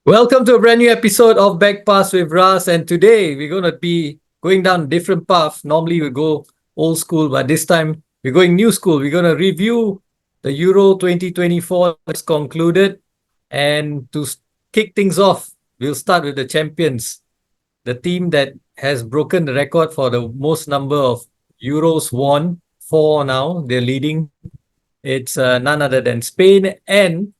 Welcome to a brand new episode of Back Pass with Ras, and today we're going to be going down a different path. Normally we go old school, but this time we're going new school. We're going to review the Euro 2024 that's concluded, and to kick things off, we'll start with the champions, the team that has broken the record for the most number of Euros won. 4 now, they're leading. It's none other than Spain, and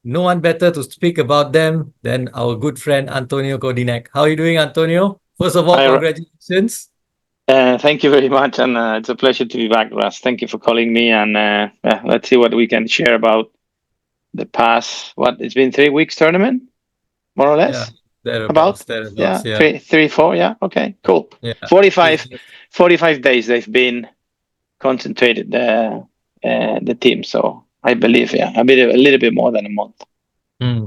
no one better to speak about them than our good friend Antonio Codinach. How are you doing, Antonio? First of all, Hi, congratulations. thank you very much, and it's a pleasure to be back, Russ. Thank you for calling me, and let's see what we can share about the past. What it's been 3 weeks tournament, more or Yeah, less. About thereabouts. Yeah, three, four. Yeah, okay, cool. yeah. 45, It's- 45 days they've been concentrated the team. So I believe, a little bit more than a month. Hmm.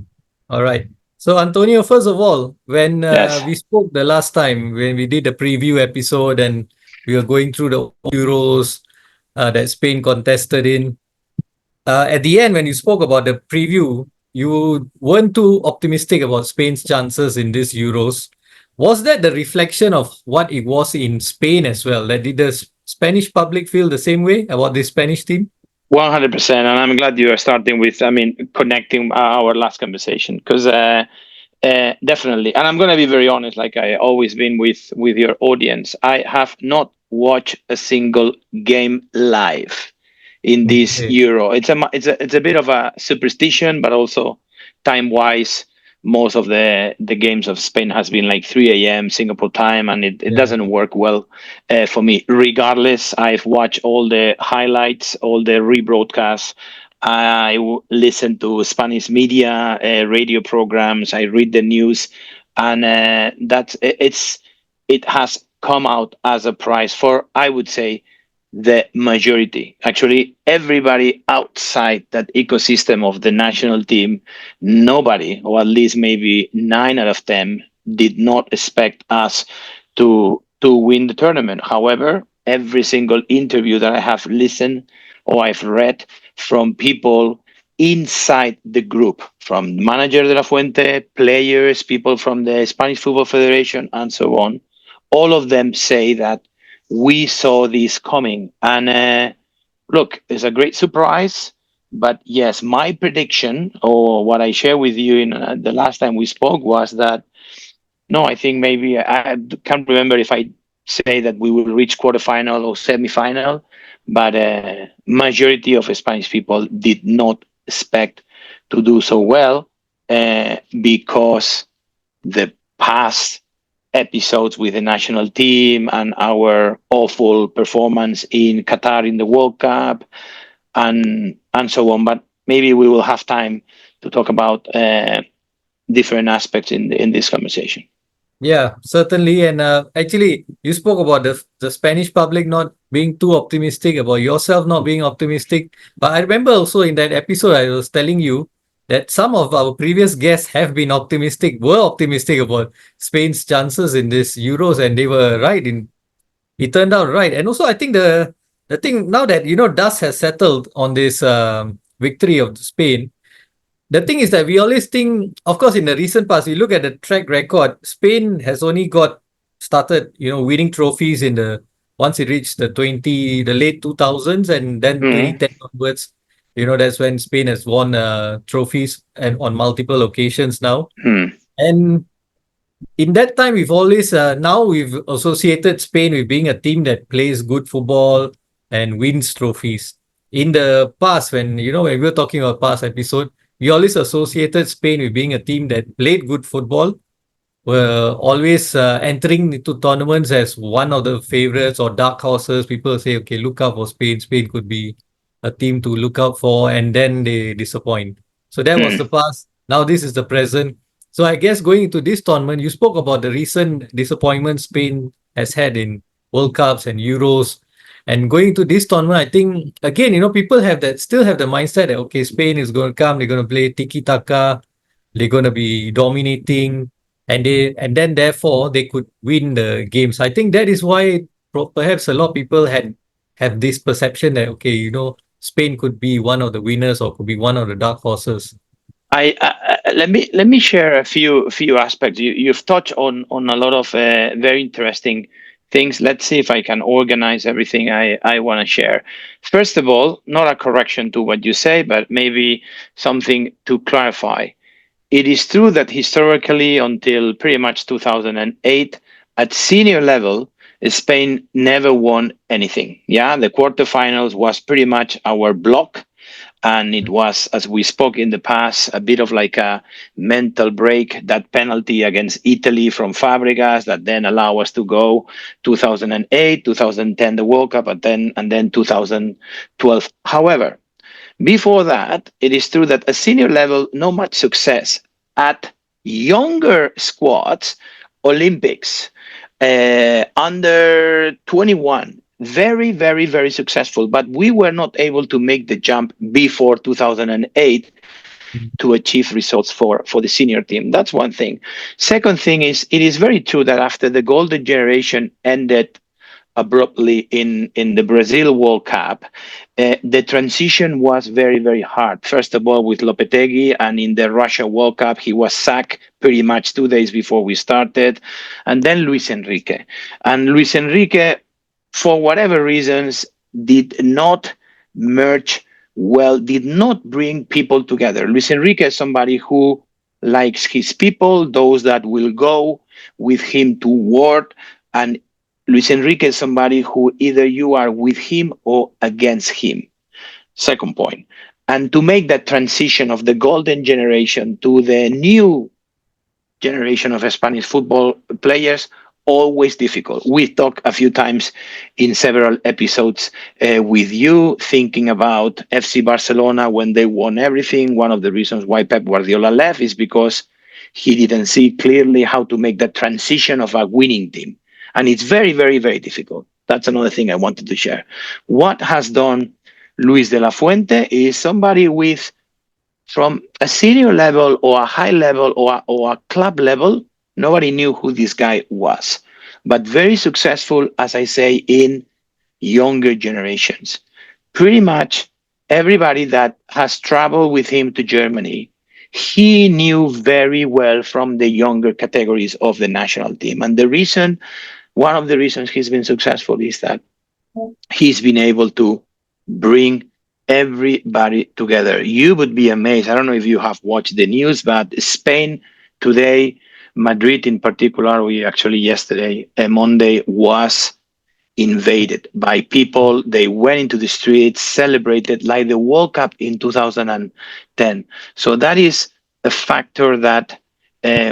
All right. So, Antonio, first of all, when Yes. we spoke the last time, when we did the preview episode and we were going through the Euros that Spain contested in, at the end, when you spoke about the preview, you weren't too optimistic about Spain's chances in this Euros. Was that the reflection of what it was in Spain as well? That did the Spanish public feel the same way about the Spanish team? 100%, and I'm glad you are starting with, connecting our last conversation because definitely, and I'm gonna be very honest, like I always been with your audience. I have not watched a single game live in this Okay. Euro. It's a bit of a superstition, but also time wise. Most of the games of Spain has been like 3 a.m. Singapore time, and it Yeah. doesn't work well for me. Regardless, I've watched all the highlights, all the rebroadcasts. Listen to Spanish media, radio programs. I read the news, and it has come out as a prize for, I would say, the majority. Actually, everybody outside that ecosystem of the national team, nobody, or at least maybe 9 out of 10, did not expect us to win the tournament. However, every single interview that I have listened or I've read from people inside the group, from manager de la Fuente, players, people from the Spanish Football Federation, and so on, all of them say that we saw this coming. And look, it's a great surprise. But yes, my prediction, or what I shared with you in the last time we spoke, was that no, I think maybe I can't remember if I say that we will reach quarterfinal or semifinal, but majority of Spanish people did not expect to do so well because the past episodes with the national team and our awful performance in Qatar in the World Cup and so on. But maybe we will have time to talk about different aspects in this conversation. Yeah, certainly. And actually, you spoke about the Spanish public not being too optimistic, about yourself not being optimistic. But I remember also in that episode, I was telling you that some of our previous guests have been were optimistic about Spain's chances in this Euros, and they were right. It turned out right. And also, I think the thing now that dust has settled on this victory of Spain. The thing is that we always think, of course, in the recent past, we look at the track record. Spain has only got started, winning trophies in the once it reached the late 2000s, and then Mhm. 2010 onwards. That's when Spain has won trophies and on multiple occasions now. Hmm. And in that time, now we've associated Spain with being a team that plays good football and wins trophies. In the past, when we were talking about past episode, we always associated Spain with being a team that played good football, were always entering into tournaments as one of the favorites or dark horses. People say, okay, look out for Spain. Spain could be a team to look out for, and then they disappoint. So that was Hmm. the past. Now this is the present. So I guess going into this tournament, you spoke about the recent disappointment Spain has had in World Cups and Euros. And going to this tournament, I think again, people still have the mindset that okay, Spain is going to come, they're going to play tiki taka, they're going to be dominating, and then therefore they could win the games. I think that is why perhaps a lot of people have this perception that okay, Spain could be one of the winners or could be one of the dark horses. Let me share a few aspects. You've touched on a lot of very interesting things. Let's see if I can organize everything I want to share. First of all, not a correction to what you say, but maybe something to clarify. It is true that historically, until pretty much 2008, at senior level, Spain never won anything. Yeah, the quarterfinals was pretty much our block, and it was, as we spoke in the past, a bit of like a mental break. That penalty against Italy from Fabregas that then allow us to go 2008, 2010, the World Cup, and then 2012. However, before that, it is true that at senior level, not much success. At younger squads, Olympics, under 21, very, very, very successful. But we were not able to make the jump before 2008 to achieve results for the senior team. That's one thing. Second thing is, it is very true that after the golden generation ended abruptly in the Brazil World Cup, the transition was very, very hard. First of all, with Lopetegui, and in the Russia World Cup, he was sacked pretty much 2 days before we started. And then Luis Enrique. And Luis Enrique, for whatever reasons, did not merge well, did not bring people together. Luis Enrique is somebody who likes his people, those that will go with him to war. And Luis Enrique is somebody who either you are with him or against him. Second point. And to make that transition of the golden generation to the new generation of Spanish football players, always difficult. We talked a few times in several episodes with you, thinking about FC Barcelona when they won everything. One of the reasons why Pep Guardiola left is because he didn't see clearly how to make that transition of a winning team. And it's very, very, very difficult. That's another thing I wanted to share. What has done Luis de la Fuente is somebody with, from a senior level or a high level or a club level, nobody knew who this guy was. But very successful, as I say, in younger generations. Pretty much everybody that has traveled with him to Germany, he knew very well from the younger categories of the national team. And one of the reasons he's been successful is that he's been able to bring everybody together. You would be amazed. I don't know if you have watched the news, but Spain today, Madrid in particular, we actually yesterday, Monday, was invaded by people. They went into the streets, celebrated like the World Cup in 2010. So that is a factor that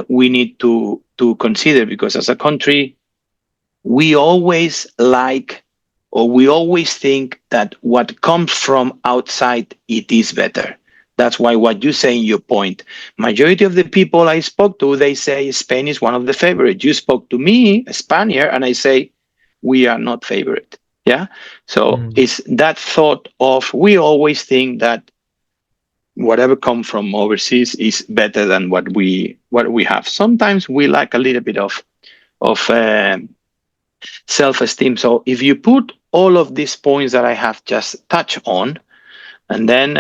we need to consider, because as a country, we always we always think that what comes from outside, it is better. That's why what you say in your point, majority of the people I spoke to, they say Spain is one of the favorites. You spoke to me, a Spaniard, and I say, we are not favorite. Yeah. So it's that thought of, we always think that whatever comes from overseas is better than what we have. Sometimes we lack a little bit of self-esteem. So if you put all of these points that I have just touched on, and then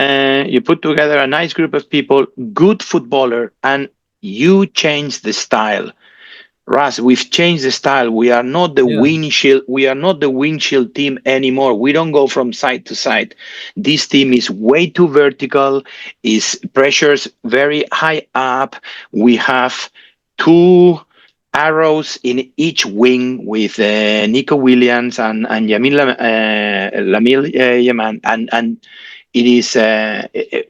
you put together a nice group of people, good footballer, and you change the style. Ras, we've changed the style. We are not the windshield. We are not the windshield team anymore. We don't go from side to side. This team is way too vertical. Is pressures very high up. We have two arrows in each wing with Nico Williams and Lamil Yaman, and it is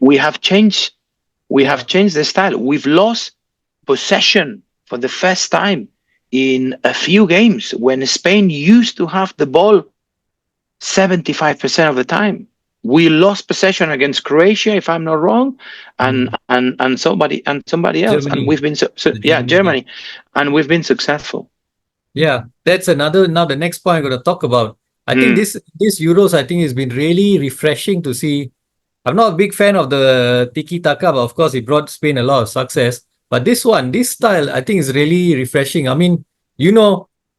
we have changed. We have changed the style. We've lost possession for the first time in a few games, when Spain used to have the ball 75% of the time. We lost possession against Croatia, if I'm not wrong, and somebody else, Germany. and we've been Germany, and we've been successful. Yeah, that's another. Now the next point I'm going to talk about. I think this Euros, I think, has been really refreshing to see. I'm not a big fan of the tiki taka, but of course it brought Spain a lot of success. But this style, I think, is really refreshing. I mean,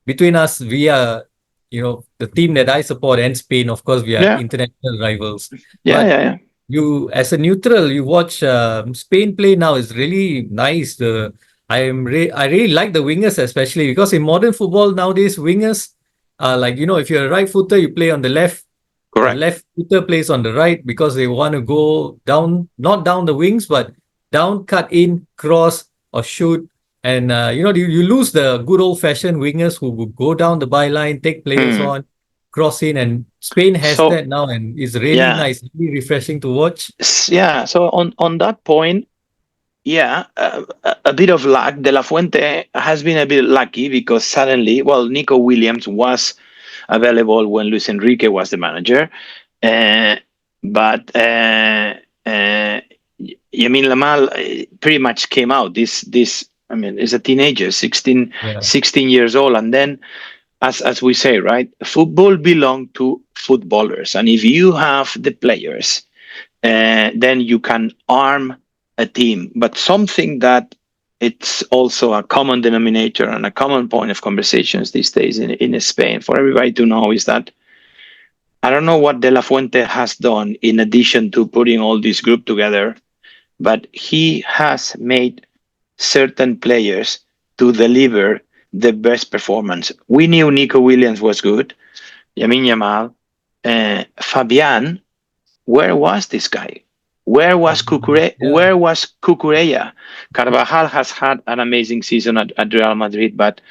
between us, we are, the team that I support, and Spain, of course, we are international rivals. Yeah. you as a neutral, you watch Spain play now is really nice. I really like the wingers especially because in modern football nowadays wingers are like if you're a right footer you play on the left. The Correct. left footer plays on the right because they want to go down, not down the wings, but down, cut in, cross or shoot. And you lose the good old fashioned wingers who would go down the byline, take players Hmm. on, cross in, and Spain has So that now, and it's really yeah, nice, really refreshing to watch. yeah. So on that point, yeah, a bit of luck. De La Fuente has been a bit lucky because suddenly, well, Nico Williams was available when Luis Enrique was the manager, uh, but Yamin Lamal pretty much came out. This I mean, is a teenager, 16, Yeah, 16 years old, and then as we say, right, football belong to footballers, and if you have the players, then you can arm a team. But something that it's also a common denominator and a common point of conversations these days in Spain for everybody to know is that I don't know what De La Fuente has done in addition to putting all this group together, but he has made certain players to deliver the best performance. We knew Nico Williams was good, Yamin Yamal, Fabian. Where was this guy? Where was yeah, Cucurella? Carvajal has had an amazing season at Real Madrid, but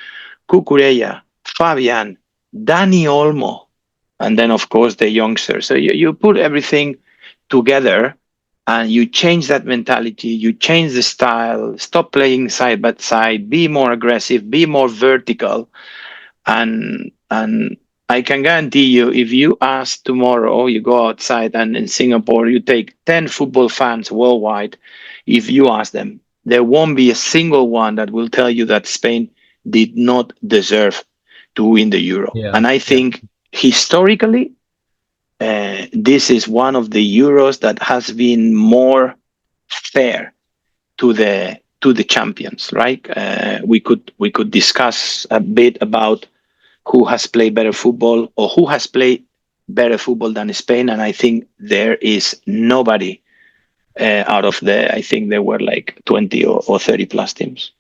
Cucurella, Fabian, Dani Olmo, and then of course the youngsters. So you put everything together and you change that mentality, you change the style, stop playing side by side, be more aggressive, be more vertical, and I can guarantee you, if you ask tomorrow, you go outside and in Singapore, you take 10 football fans worldwide, if you ask them, there won't be a single one that will tell you that Spain did not deserve to win the Euro. yeah, And I yeah, think historically, this is one of the Euros that has been more fair to the champions, right? We could discuss a bit about who has played better football or who has played better football than Spain. And I think there is nobody out of I think there were like 20 or 30 plus teams.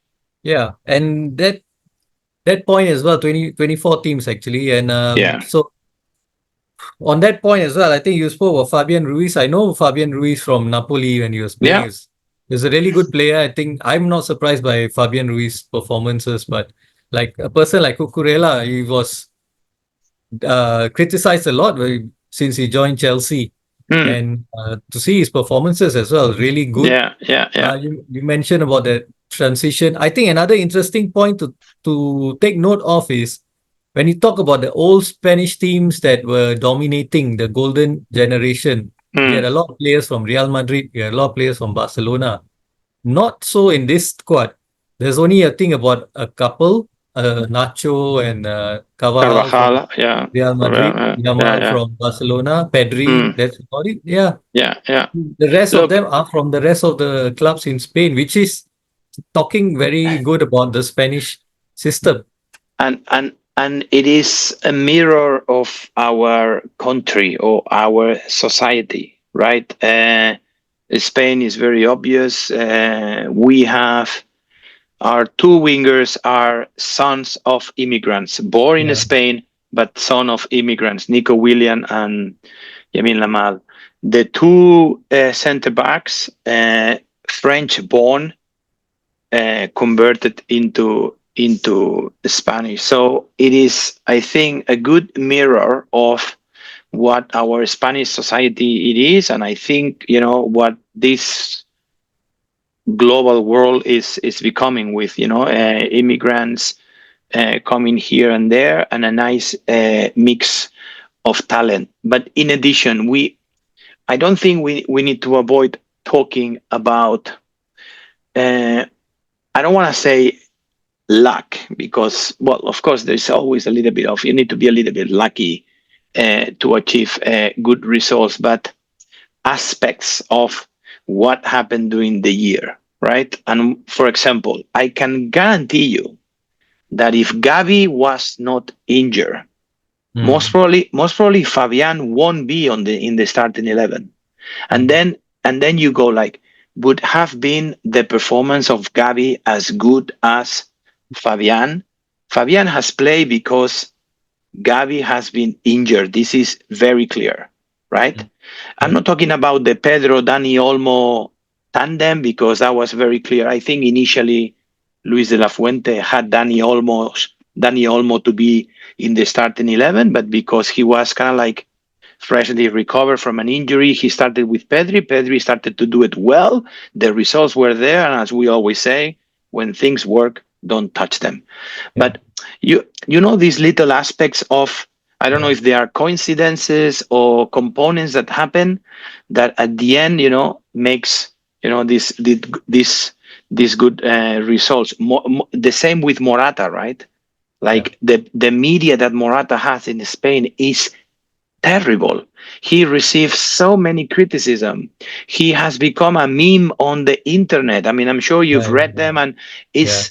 yeah. And that point as well, 24 teams actually. And Yeah. so on that point as well, I think you spoke of Fabian Ruiz. I know Fabian Ruiz from Napoli when he was playing. Yeah. He's a really good player. I think I'm not surprised by Fabian Ruiz performances, but like a person like Cucurella, he was criticized a lot since he joined Chelsea. Mm. And to see his performances as well, really good. Yeah. Yeah. Yeah. You mentioned about the transition. I think another interesting point to take note of is when you talk about the old Spanish teams that were dominating the golden generation. We had Mm. a lot of players from Real Madrid. We had a lot of players from Barcelona. Not so in this squad. There's only a thing about a couple, Nacho and Carvajal from Carvajal. Yeah. Real Madrid, Yeah. Yamal Yeah. from Barcelona, Pedri. Mm. That's about it. Yeah, Yeah. Yeah. the rest of Look, them are from the rest of the clubs in Spain, which is talking very good about the Spanish system. and it is a mirror of our country or our society, right? Spain is very obvious. We have our two wingers are sons of immigrants, born in Yeah, Spain, but son of immigrants, Nico William and Yamin Lamal. The two center backs, French born, converted into Spanish. So it is, I think, a good mirror of what our Spanish society it is, and I think what this global world is becoming with immigrants coming here and there, and a nice mix of talent. But in addition, I don't think we need to avoid talking about. I don't want to say luck because, well, of course, there's always a little bit of you need to be a little bit lucky to achieve good results, but aspects of what happened during the year, right? And for example, I can guarantee you that if Gavi was not injured, mm, most probably Fabian won't be in the starting 11. And then you go like, would have been the performance of Gavi as good as Fabian? Fabian has played because Gavi has been injured. This is very clear, right? I'm Yeah. not talking about the Pedro Dani Olmo tandem because that was very clear. I think initially Luis de la Fuente had Dani Olmo to be in the starting 11, but because he was kind of like freshly recovered from an injury, he started with Pedri. Pedri started to do it well. The results were there, and as we always say, when things work, don't touch them. Yeah. But you know these little aspects of, I don't know Yeah. if they are coincidences or components that happen that at the end makes these good results. The same with Morata, right? Yeah. Like the media that Morata has in Spain is terrible. He receives so many criticism. He has become a meme on the internet. I mean, I'm sure you've Yeah. read them, and Yeah. it's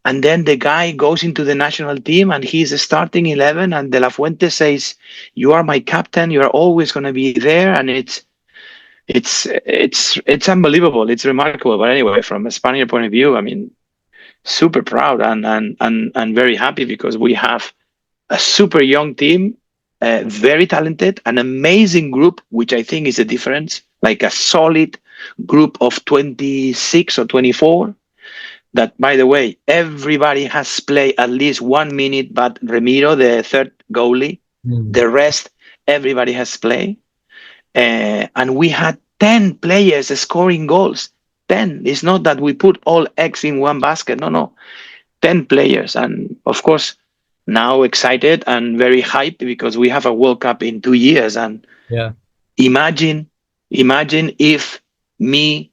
and then the guy goes into the national team and he's starting 11, and De La Fuente says, "You are my captain. You are always going to be there." And it's unbelievable. It's remarkable. But anyway, from a Spaniard point of view, I mean, super proud and very happy because we have a super young team, very talented, an amazing group, which I think is a difference, like a solid group of 26 or 24 that, by the way, everybody has played at least 1 minute, but Ramiro, the third goalie, Mm. the rest, everybody has played. And we had 10 players scoring goals. 10. It's not that we put all eggs in one basket. No, no. 10 players. And of course, now excited and very hyped because we have a World Cup in 2 years. And Yeah. imagine, imagine if me,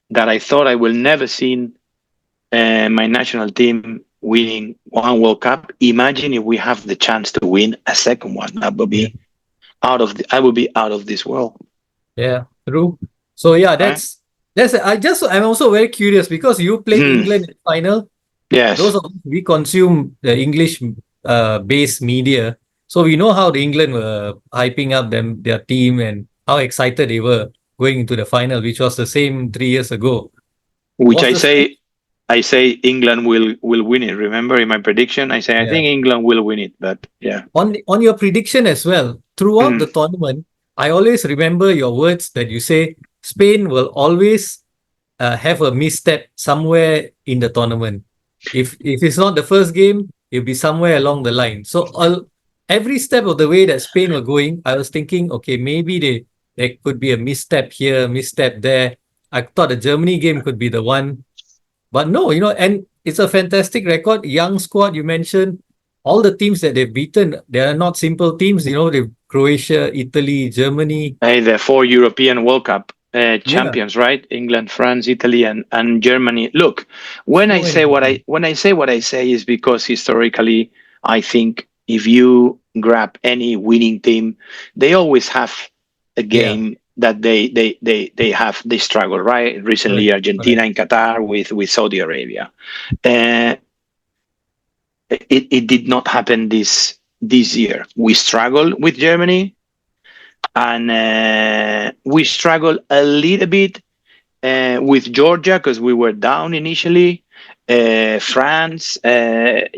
that I thought I will never see my national team winning one World Cup. Imagine if we have the chance to win a second one. That would Yeah. be I would be out of this world. Yeah. True. So yeah, Right? I'm also very curious because you played Hmm. England in final. Those Yes. of us, we consume the English based media, so we know how the England were hyping up their team and how excited they were going into the final, which was the same 3 years ago. Which Was I the same? say I say England will win it. Remember in my prediction, I say I Yeah. think England will win it. But yeah. On your prediction as well, throughout Hmm. the tournament, I always remember your words that you say Spain will always have a misstep somewhere in the tournament. If it's not the first game, it'll be somewhere along the line. So every step of the way that Spain were going, I was thinking, okay, maybe there could be a misstep here, misstep there. I thought the Germany game could be the one, but no, and it's a fantastic record. Young squad, you mentioned all the teams that they've beaten. They are not simple teams. They've Croatia, Italy, Germany. Hey, the four European World Cup Yeah, champions, right? England, France, Italy, and Germany. Look, so many people. when I say what I say is because historically, I think if you grab any winning team, they always have a Yeah, game that they struggle, right? Recently, correct, Argentina correct. and Qatar with Saudi Arabia. Uh, it did not happen this year. We struggled with Germany, and we struggled a little bit with Georgia because we were down initially. France, a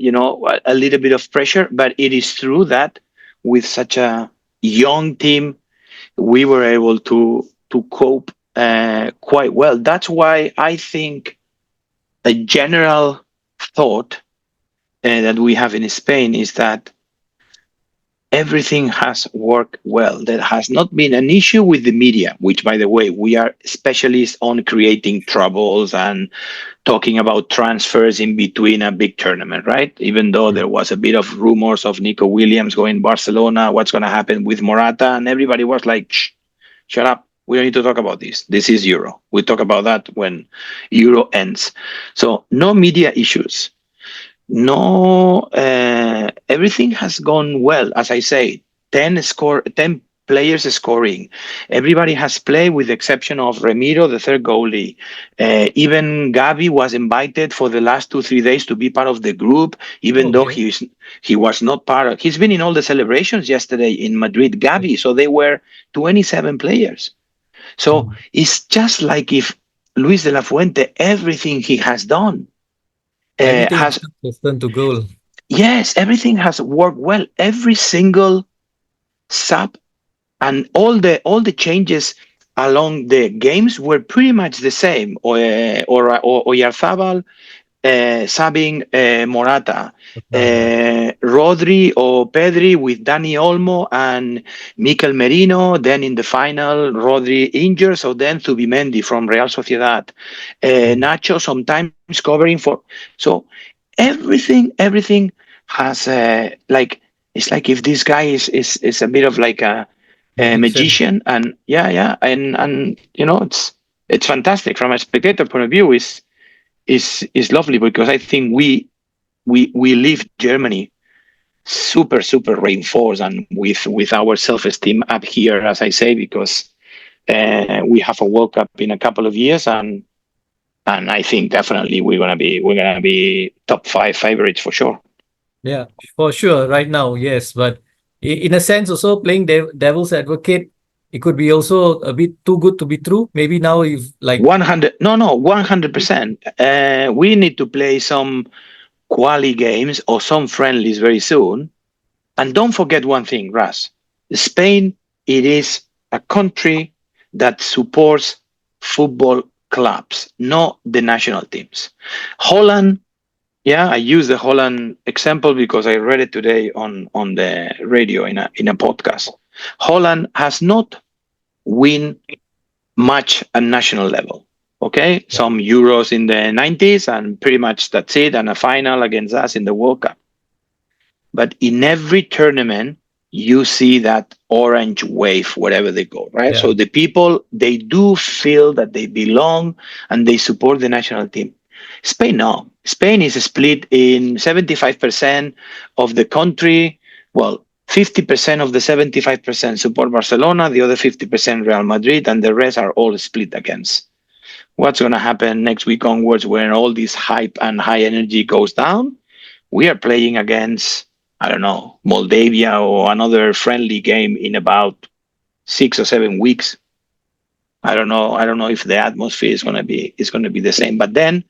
little bit of pressure, but it is true that with such a young team, we were able to cope quite well. That's why I think a general thought that we have in Spain is that everything has worked well. There has not been an issue with the media, which, by the way, we are specialists on creating troubles and talking about transfers in between a big tournament, right? Even though Yeah, there was a bit of rumors of Nico Williams going Barcelona, what's going to happen with Morata, and everybody was like, shh, shut up. We don't need to talk about this. This is Euro. We'll talk about that when Euro ends. So no media issues. No, everything has gone well. As I say, 10 players scoring. Everybody has played with the exception of Ramiro, the third goalie. Even Gavi was invited for the last 2, 3 days to be part of the group, even though Okay. he was not part of. He's been in all the celebrations yesterday in Madrid, Gavi. So they were 27 players. So Mhm. it's just like if Luis de la Fuente, everything he has done Everything has, was turned to goal. yes, everything has worked well. Every single sub and all the changes along the games were pretty much the same. Or Oyarzabal subbing Morata, Yeah. Rodri or Pedri with Dani Olmo and Mikel Merino. Then in the final, Rodri injured, so then Zubimendi from Real Sociedad, Mm. Nacho sometimes covering for. So everything has like it's like if this guy is a bit of like a Magician. magician, and yeah, and it's fantastic from a spectator point of view. Is lovely because I think we leave Germany super reinforced and with our self-esteem up here, as I say, because we have a World Cup in a couple of years, and I think definitely we're gonna be top five favorites for sure. Yeah, for sure. Right now, yes. But in a sense, also playing devil's advocate, it could be also a bit too good to be true. Maybe now, if like 100, no, 100%. We need to play some quali games or some friendlies very soon. And don't forget one thing, Ras. Spain, it is a country that supports football clubs, not the national teams. Holland, yeah, I use the Holland example because I read it today on the radio in a podcast. Holland has not win much at national level. Okay, some Euros in the 90s, and pretty much that's it, and a final against us in the World Cup. But in every tournament, you see that orange wave wherever they go, right? yeah, So the people, they do feel that they belong and they support the national team. Spain, no. Spain is split in 75% of the country. Well, 50% of the 75% support Barcelona, the other 50% Real Madrid, and the rest are all split against. What's going to happen next week onwards when all this hype and high energy goes down? We are playing against, I don't know, Moldavia or another friendly game in about 6 or 7 weeks. I don't know. I don't know if the atmosphere is going to be the same. But then,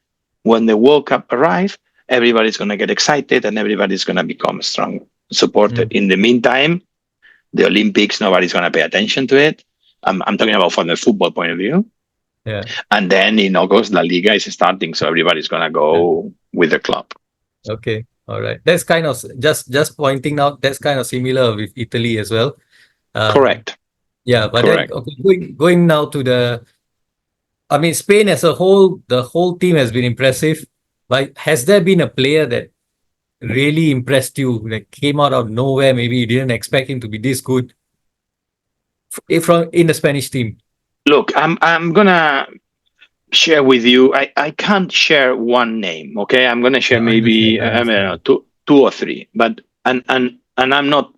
when the World Cup arrives, everybody's going to get excited and everybody's going to become strong supported. mm, In the meantime, the Olympics, nobody's going to pay attention to it. I'm talking about from the football point of view. yeah, And then in August, La Liga is starting, so everybody's going to yeah. go with the club. Okay, all right. That's kind of just pointing out. That's kind of similar with Italy as well. Um, Correct. yeah, but then Correct. okay, going now to the. I mean, Spain as a whole, the whole team has been impressive. But has there been a player that really impressed you, like came out of nowhere? Maybe you didn't expect him to be this good from in the Spanish team. Look, I'm gonna share with you. I can't share one name. Okay, I'm gonna share I understand. maybe I I mean, understand. two or three. But and I'm not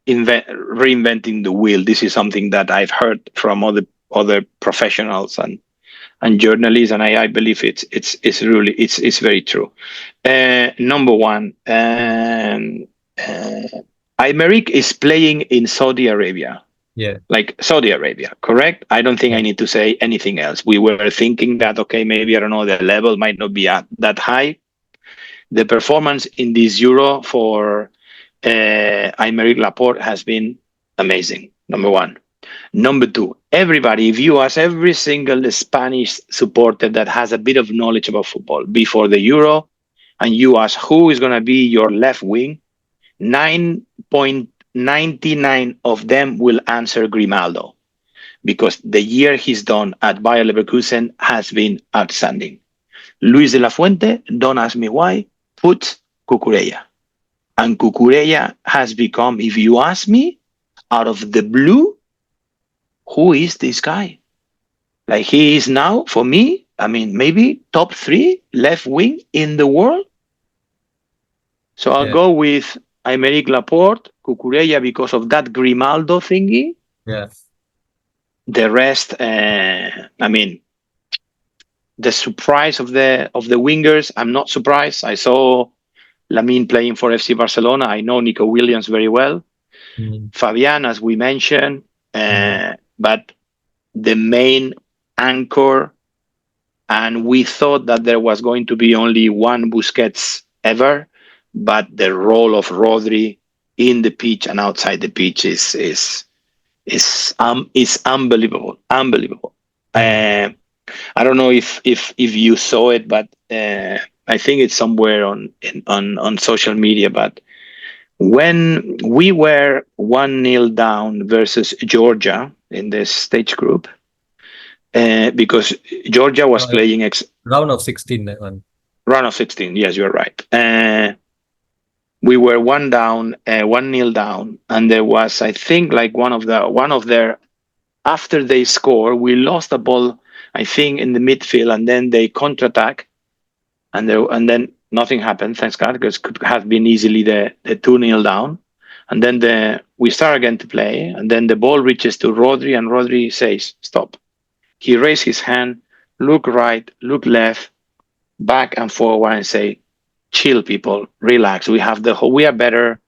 reinventing the wheel. This is something that I've heard from other professionals and journalists, and I believe it's really it's very true. Number one, uh, Aymeric is playing in Saudi Arabia. Yeah, Like Saudi Arabia, correct? I don't think yeah, I need to say anything else. We were thinking that, okay, maybe, I don't know, the level might not be at that high. The performance in this Euro for Aymeric Laporte has been amazing, number one. Number two, everybody, if you ask every single Spanish supporter that has a bit of knowledge about football before the Euro, and you ask who is going to be your left wing, 9.99 of them will answer Grimaldo because the year he's done at Bayer Leverkusen has been outstanding. Luis de la Fuente, don't ask me why, puts Cucurella. And Cucurella has become, if you ask me, out of the blue, who is this guy? Like he is now, for me, I mean, maybe top three left wing in the world. So I'll yeah. go with Aymeric Laporte, Cucurella because of that Grimaldo thingy, Yeah. The rest, I mean, the surprise of the wingers, I'm not surprised. I saw Lamine playing for FC Barcelona. I know Nico Williams very well. Mm. Fabian, as we mentioned, Mm. but the main anchor, and we thought that there was going to be only one Busquets ever, but the role of Rodri in the pitch and outside the pitch is unbelievable, unbelievable. Mm. Uh, I don't know if you saw it, but I think it's somewhere on social media. But when we were 1-0 down versus Georgia in the stage group, because Georgia was Uh, playing Round of 16, that one. round of 16. Yes, you're right. We were 1-0 down, and there was, I think, like one of their, after they score, we lost the ball, I think, in the midfield, and then they counterattack, and then nothing happened, thanks God, because it could have been easily the 2-0 down. And then we start again to play, and then the ball reaches to Rodri, and Rodri says, "Stop." He raised his hand, look right, look left, back and forward, and say, "Chill, people, relax. We are better."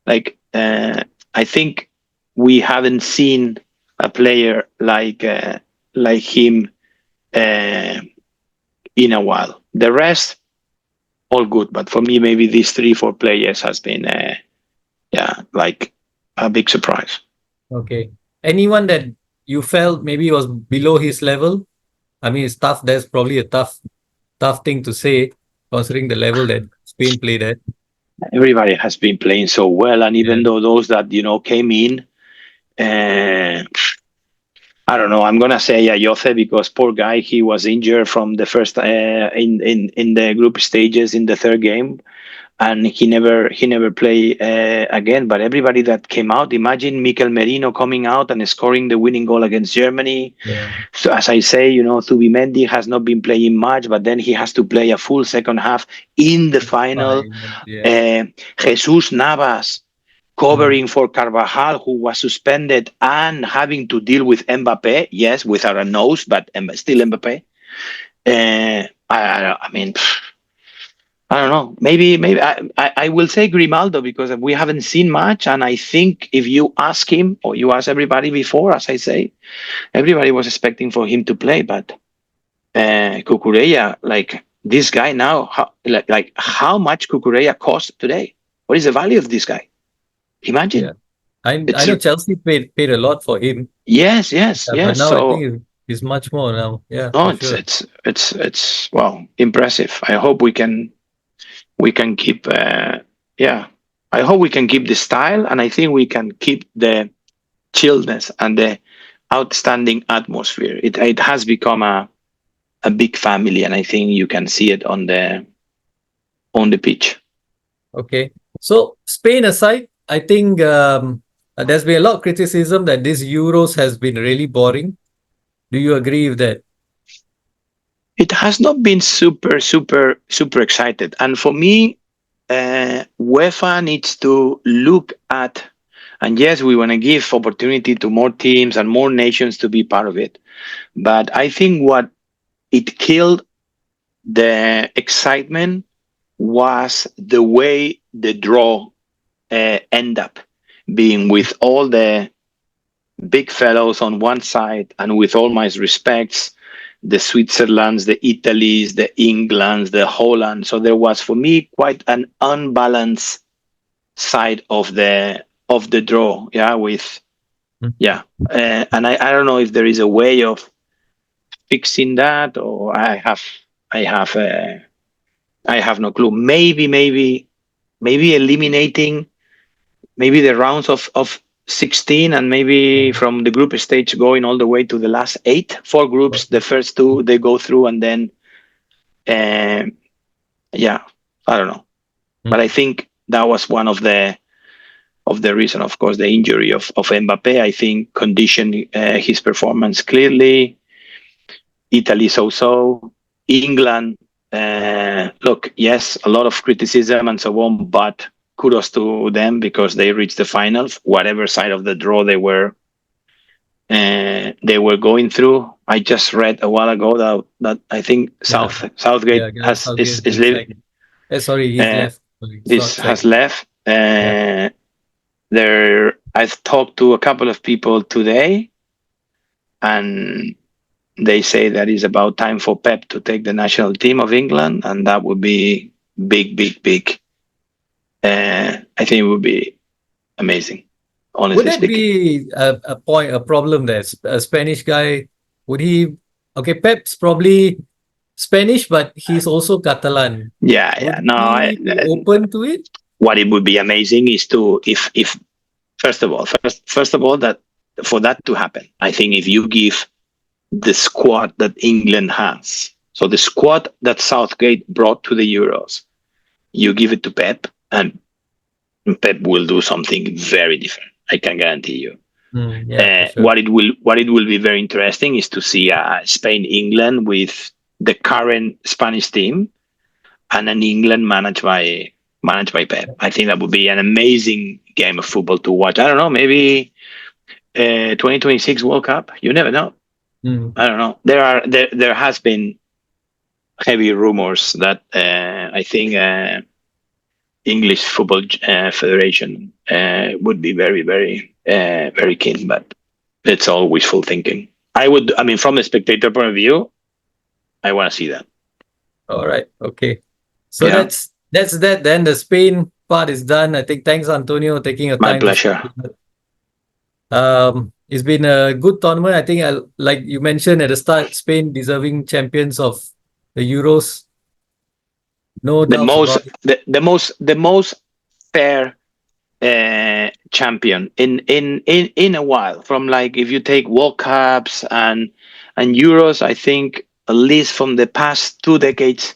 Like, I think we haven't seen a player like him uh, in a while. The rest, all good, but for me, maybe these 3, 4 players has been, like a big surprise. Okay. Anyone that you felt maybe was below his level? I mean, it's tough. That's probably a tough thing to say, considering the level that Spain played at. Everybody has been playing so well, and Yeah. even though those that came in, uh, I don't know. I'm gonna say Ayoce because poor guy, he was injured from the first in the group stages in the third game, and he never played again. But everybody that came out, imagine Mikel Merino coming out and scoring the winning goal against Germany. Yeah. So as I say, Zubimendi has not been playing much, but then he has to play a full second half in the final. Fine. Yeah. Uh, Jesus Navas Mm. covering for Carvajal, who was suspended and having to deal with Mbappe. Yes, without a nose, but still Mbappe. I mean, I don't know. Maybe I will say Grimaldo because we haven't seen much, and I think if you ask him or you ask everybody before, as I say, everybody was expecting for him to play, but Cucurella, like this guy now, how much Cucurella cost today? What is the value of this guy? Yeah. Imagine. I It's know Chelsea paid a lot for him, Yes, yes, but yes. now I So think it's much more now. Yeah, no, for it's sure. it's it's it's well impressive. I hope we can keep yeah. I hope we can keep the style, and I think we can keep the chillness and the outstanding atmosphere. It has become a big family, and I think you can see it on the pitch. Okay. So Spain aside, I think there's been a lot of criticism that this Euros has been really boring. Do you agree with that? It has not been super, super, super excited, and for me, UEFA needs to look at. And yes, we want to give opportunity to more teams and more nations to be part of it. But I think what it killed the excitement was the way the draw end up being, with all the big fellows on one side, and with all my respects, the Switzerlands, the Italies, the Englands, the Holland. So there was for me quite an unbalanced side of the draw. Yeah, with Mm. yeah, and I don't know if there is a way of fixing that, or I have I have no clue. Maybe eliminating maybe the rounds of 16, and maybe Mm. from the group stage going all the way to the last 8, 4 groups. The Okay. first two they go through, and then um, yeah, I don't know. But I Mm. think that was one of the reason. Of course, the injury of Mbappe, I think, conditioned his performance clearly. Italy so. England, look, yes, a lot of criticism and so on, but kudos to them because they reached the final, whatever side of the draw they were they were going through. I just read a while ago that I think Yeah, Southgate Gareth Southgate has is been leaving. sacked. Sorry, he's Uh, left. Sorry, it's this not has sacked. left. Yeah. There, I've talked to a couple of people today, and they say that it's about time for Pep to take the national team of England, and that would be big, big, big. I think it would be amazing, Would honestly that speaking. be a problem there? A Spanish guy, would he? Okay, Pep's probably Spanish, but he's also Catalan. Yeah, yeah. Would No, he be open to it? what it would be amazing is to if first of all that for that to happen, I think if you give the squad that England has, so the squad that Southgate brought to the Euros, you give it to Pep, and Pep will do something very different. I can guarantee you. Yeah, for sure. What it will be very interesting is to see Spain England with the current Spanish team and an England managed by Pep. I think that would be an amazing game of football to watch. I don't know, maybe 2026 World Cup. You never know. Mm. I don't know. There has been heavy rumors that I think English Football Federation would be very keen, but it's all wishful thinking. I mean, from a spectator point of view, I want to see that. All right. Okay. So Yeah, that's that. Then the Spain part is done. I think thanks Antonio taking your my time to speak pleasure. with us. It's been a good tournament. I think like you mentioned at the start, Spain deserving champions of the Euros. No The doubts most about it. the most fair champion in a while. From like if you take World Cups and Euros, I think at least from the past 2 decades,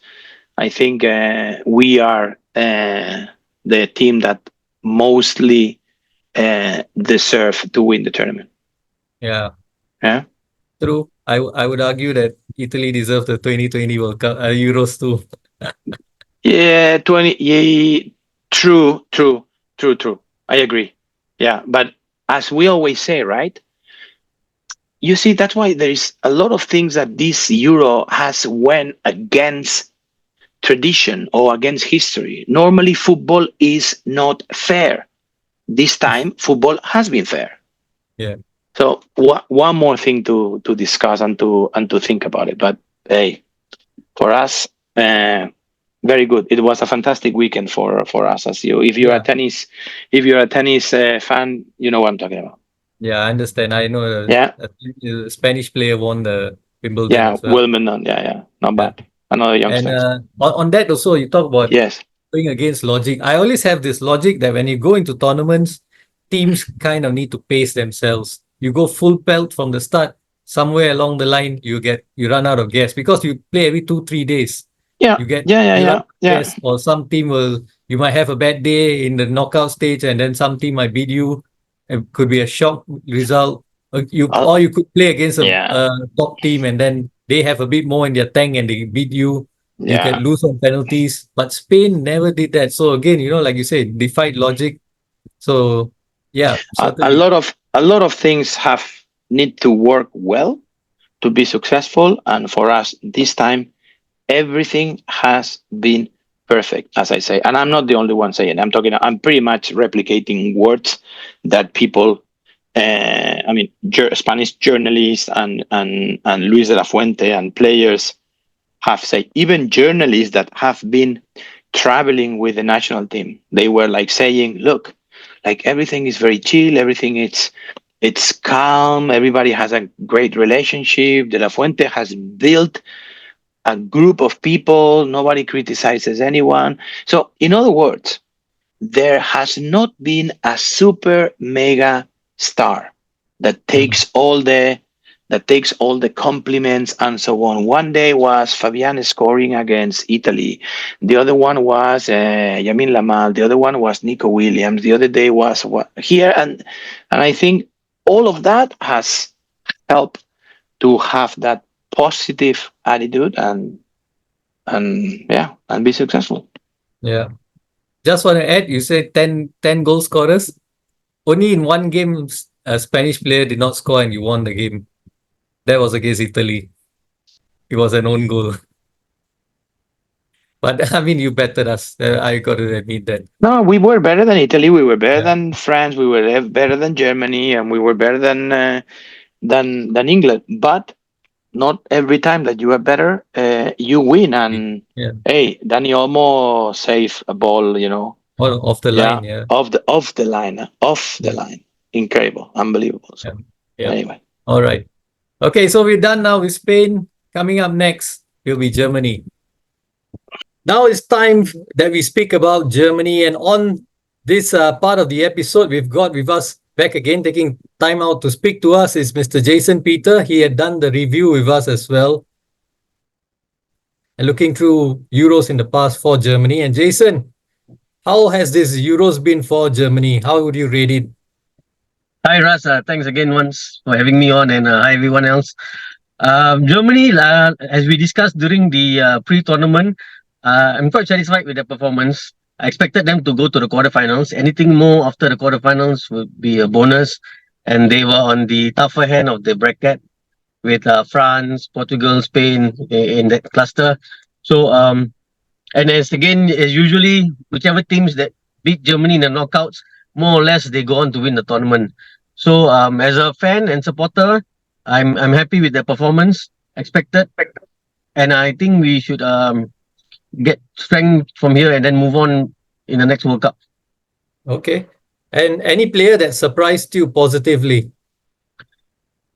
I think we are the team that mostly deserve to win the tournament. Yeah, Yeah, true. I would argue that Italy deserves the 2020 World Cup Euros too. yeah, 20. Yeah, true. I agree. Yeah, but as we always say, right? You see, that's why there is a lot of things that this Euro has went against tradition or against history. Normally, football is not fair. This time, football has been fair. Yeah. So one more thing to discuss and to think about it. But hey, for us, very good. It was a fantastic weekend for us. As you, Yeah. if you're a tennis fan, you know what I'm talking about. Yeah, I understand. I know Yeah, a Spanish player won the Wimbledon yeah, as well. Wilman, yeah, not Yeah. bad. Another And youngster. on that also, you talk about Yes. going against logic. I always have this logic that when you go into tournaments, teams kind of need to pace themselves. You go full pelt from the start, somewhere along the line, you run out of gas because you play every 2-3 days. Yeah, You run out of yeah. gas, or some team you might have a bad day in the knockout stage, and then some team might beat you. It could be a shock result. Uh, Or you could play against yeah, a top team, and then they have a bit more in their tank and they beat you. You can yeah. lose on penalties, but Spain never did that. So again, like you said, defied logic. So yeah, certainly. A lot of things have need to work well to be successful, and for us this time everything has been perfect, as I say. And I'm not the only one saying. I'm pretty much replicating words that people. I mean, Spanish journalists and Luis de la Fuente and players have said. Even journalists that have been traveling with the national team, they were like saying, "Look, like everything is very chill. Everything it's calm. Everybody has a great relationship. De la Fuente has built a group of people. Nobody criticizes anyone. So, in other words, there has not been a super mega star that Mhm. takes all the compliments and so on. One day was Fabian scoring against Italy. The other one was Yamin Lamal. The other one was Nico Williams. The other day was here, and I think all of that has helped to have that positive attitude and yeah, and be successful. Yeah. Just want to add, you said 10 goal scorers. Only in one game a Spanish player did not score and you won the game. That was against Italy. It was an own goal. But I mean, you bettered us. I got to admit that. No, we were better than Italy. We were better Yeah. than France. We were better than Germany, and we were better than England. But not every time that you are better, you win. And Yeah. hey, Danny Olmo saved a ball. Or off the Yeah, line. Yeah. off the Yeah. line, incredible, unbelievable. Yeah. So Yeah. anyway, All right. Okay. So we're done now with Spain. Coming up next will be Germany. Now it's time that we speak about Germany. And on this part of the episode, we've got with us back again, taking time out to speak to us, is Mr. Jason Peter. He had done the review with us as well, and looking through Euros in the past for Germany. And Jason, how has this Euros been for Germany? How would you rate it? Hi, Ras. Thanks again once for having me on, and hi, everyone else. Germany, as we discussed during the pre-tournament, I'm quite satisfied with their performance. I expected them to go to the quarterfinals. Anything more after the quarterfinals would be a bonus. And they were on the tougher hand of the bracket with France, Portugal, Spain in that cluster. So, and as usually, whichever teams that beat Germany in the knockouts, more or less they go on to win the tournament. So as a fan and supporter, I'm happy with their performance, expected, and I think we should get strength from here and then move on in the next World Cup. Okay. And any player that surprised you positively?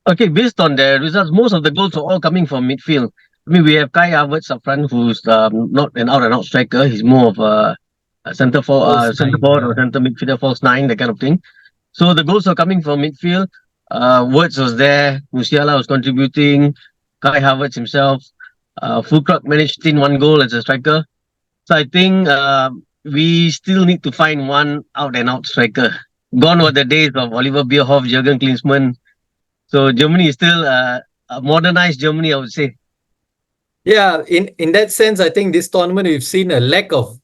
Okay, based on their results, most of the goals are all coming from midfield. I mean, we have Kai Havertz up front, who's not an out-and-out striker. He's more of a False center nine. forward Yeah. or center midfielder, false nine, that kind of thing. So the goals are coming from midfield. Words was there. Musiala was contributing. Kai Havertz himself. Fulkrug managed in one goal as a striker. So I think we still need to find one out-and-out striker. Gone were the days of Oliver Bierhoff, Jurgen Klinsmann. So Germany is still a modernized Germany, I would say. Yeah, in that sense, I think this tournament we've seen a lack of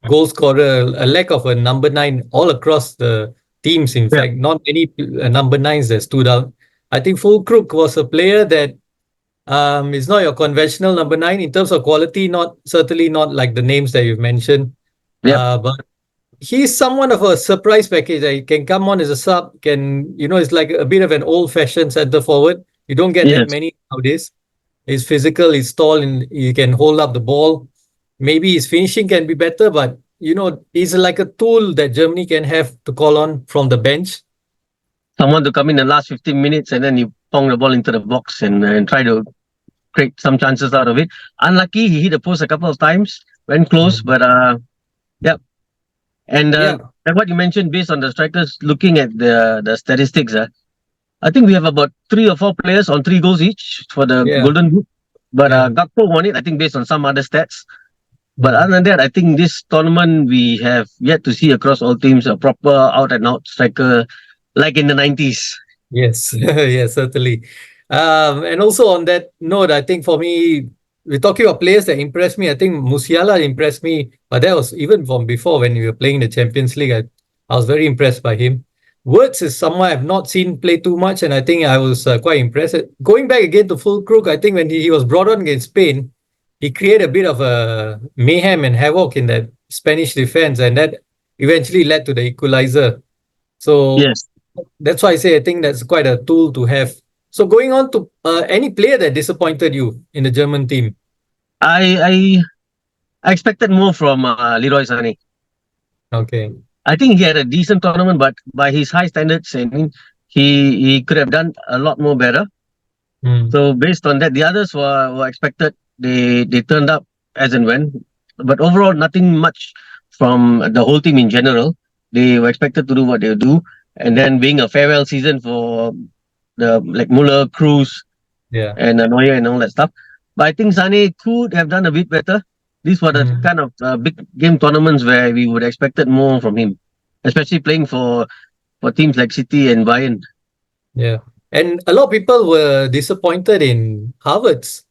goal scorer, a lack of a number nine all across the teams. In Yeah. fact, not many number nines that stood out. I think Fulkrug was a player that is not your conventional number nine in terms of quality. Not certainly not like the names that you've mentioned. Yep. But he's somewhat of a surprise package. He can come on as a sub. It's like a bit of an old-fashioned center forward. You don't get that Yes. many nowadays. He's physical, he's tall, and he can hold up the ball. Maybe his finishing can be better, but he's like a tool that Germany can have to call on from the bench. Someone to come in the last 15 minutes and then you pong the ball into the box and try to create some chances out of it. Unlucky, he hit the post a couple of times, went close, but yep. And Yeah. like what you mentioned, based on the strikers, looking at the statistics, I think we have about 3 or 4 players on 3 goals each for the Yeah. Golden Boot. But Yeah. Gakpo won it, I think, based on some other stats. But other than that, I think this tournament we have yet to see across all teams a proper out and out striker like in the 90s. Yes, yes, certainly. And also on that note, I think for me, we're talking about players that impressed me. I think Musiala impressed me, but that was even from before when we were playing the Champions League. I was very impressed by him. Words is someone I've not seen play too much, and I think I was quite impressed. Going back again to Fulkrug, I think when he was brought on against Spain, he created a bit of a mayhem and havoc in that Spanish defense, and that eventually led to the equalizer. So Yes. that's why I say I think that's quite a tool to have. So going on to any player that disappointed you in the German team? I expected more from Leroy Sané. Okay. I think he had a decent tournament, but by his high standards, I mean, he could have done a lot more better. Mm. So based on that, the others were expected. They turned up as and when, but overall, nothing much from the whole team in general. They were expected to do what they do, and then being a farewell season for the like Muller, Cruz, Yeah. and Neuer and all that stuff. But I think Sane could have done a bit better. These were the Mm. kind of big game tournaments where we would have expected more from him, especially playing for teams like City and Bayern. Yeah. And a lot of people were disappointed in Havertz.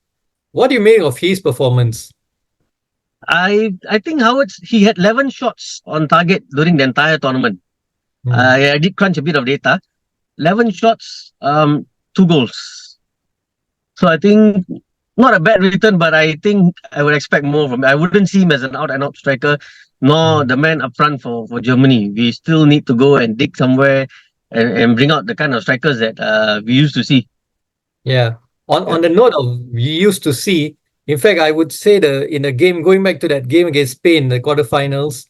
What do you make of his performance? I think Howard, he had 11 shots on target during the entire tournament. Mm. I did crunch a bit of data. 11 shots, 2 goals. So I think not a bad return, but I think I would expect more from him. I wouldn't see him as an out and out striker, nor the man up front for Germany. We still need to go and dig somewhere and bring out the kind of strikers that we used to see. Yeah. On Yeah. on the note of we used to see, in fact, I would say in the game, going back to that game against Spain, the quarterfinals,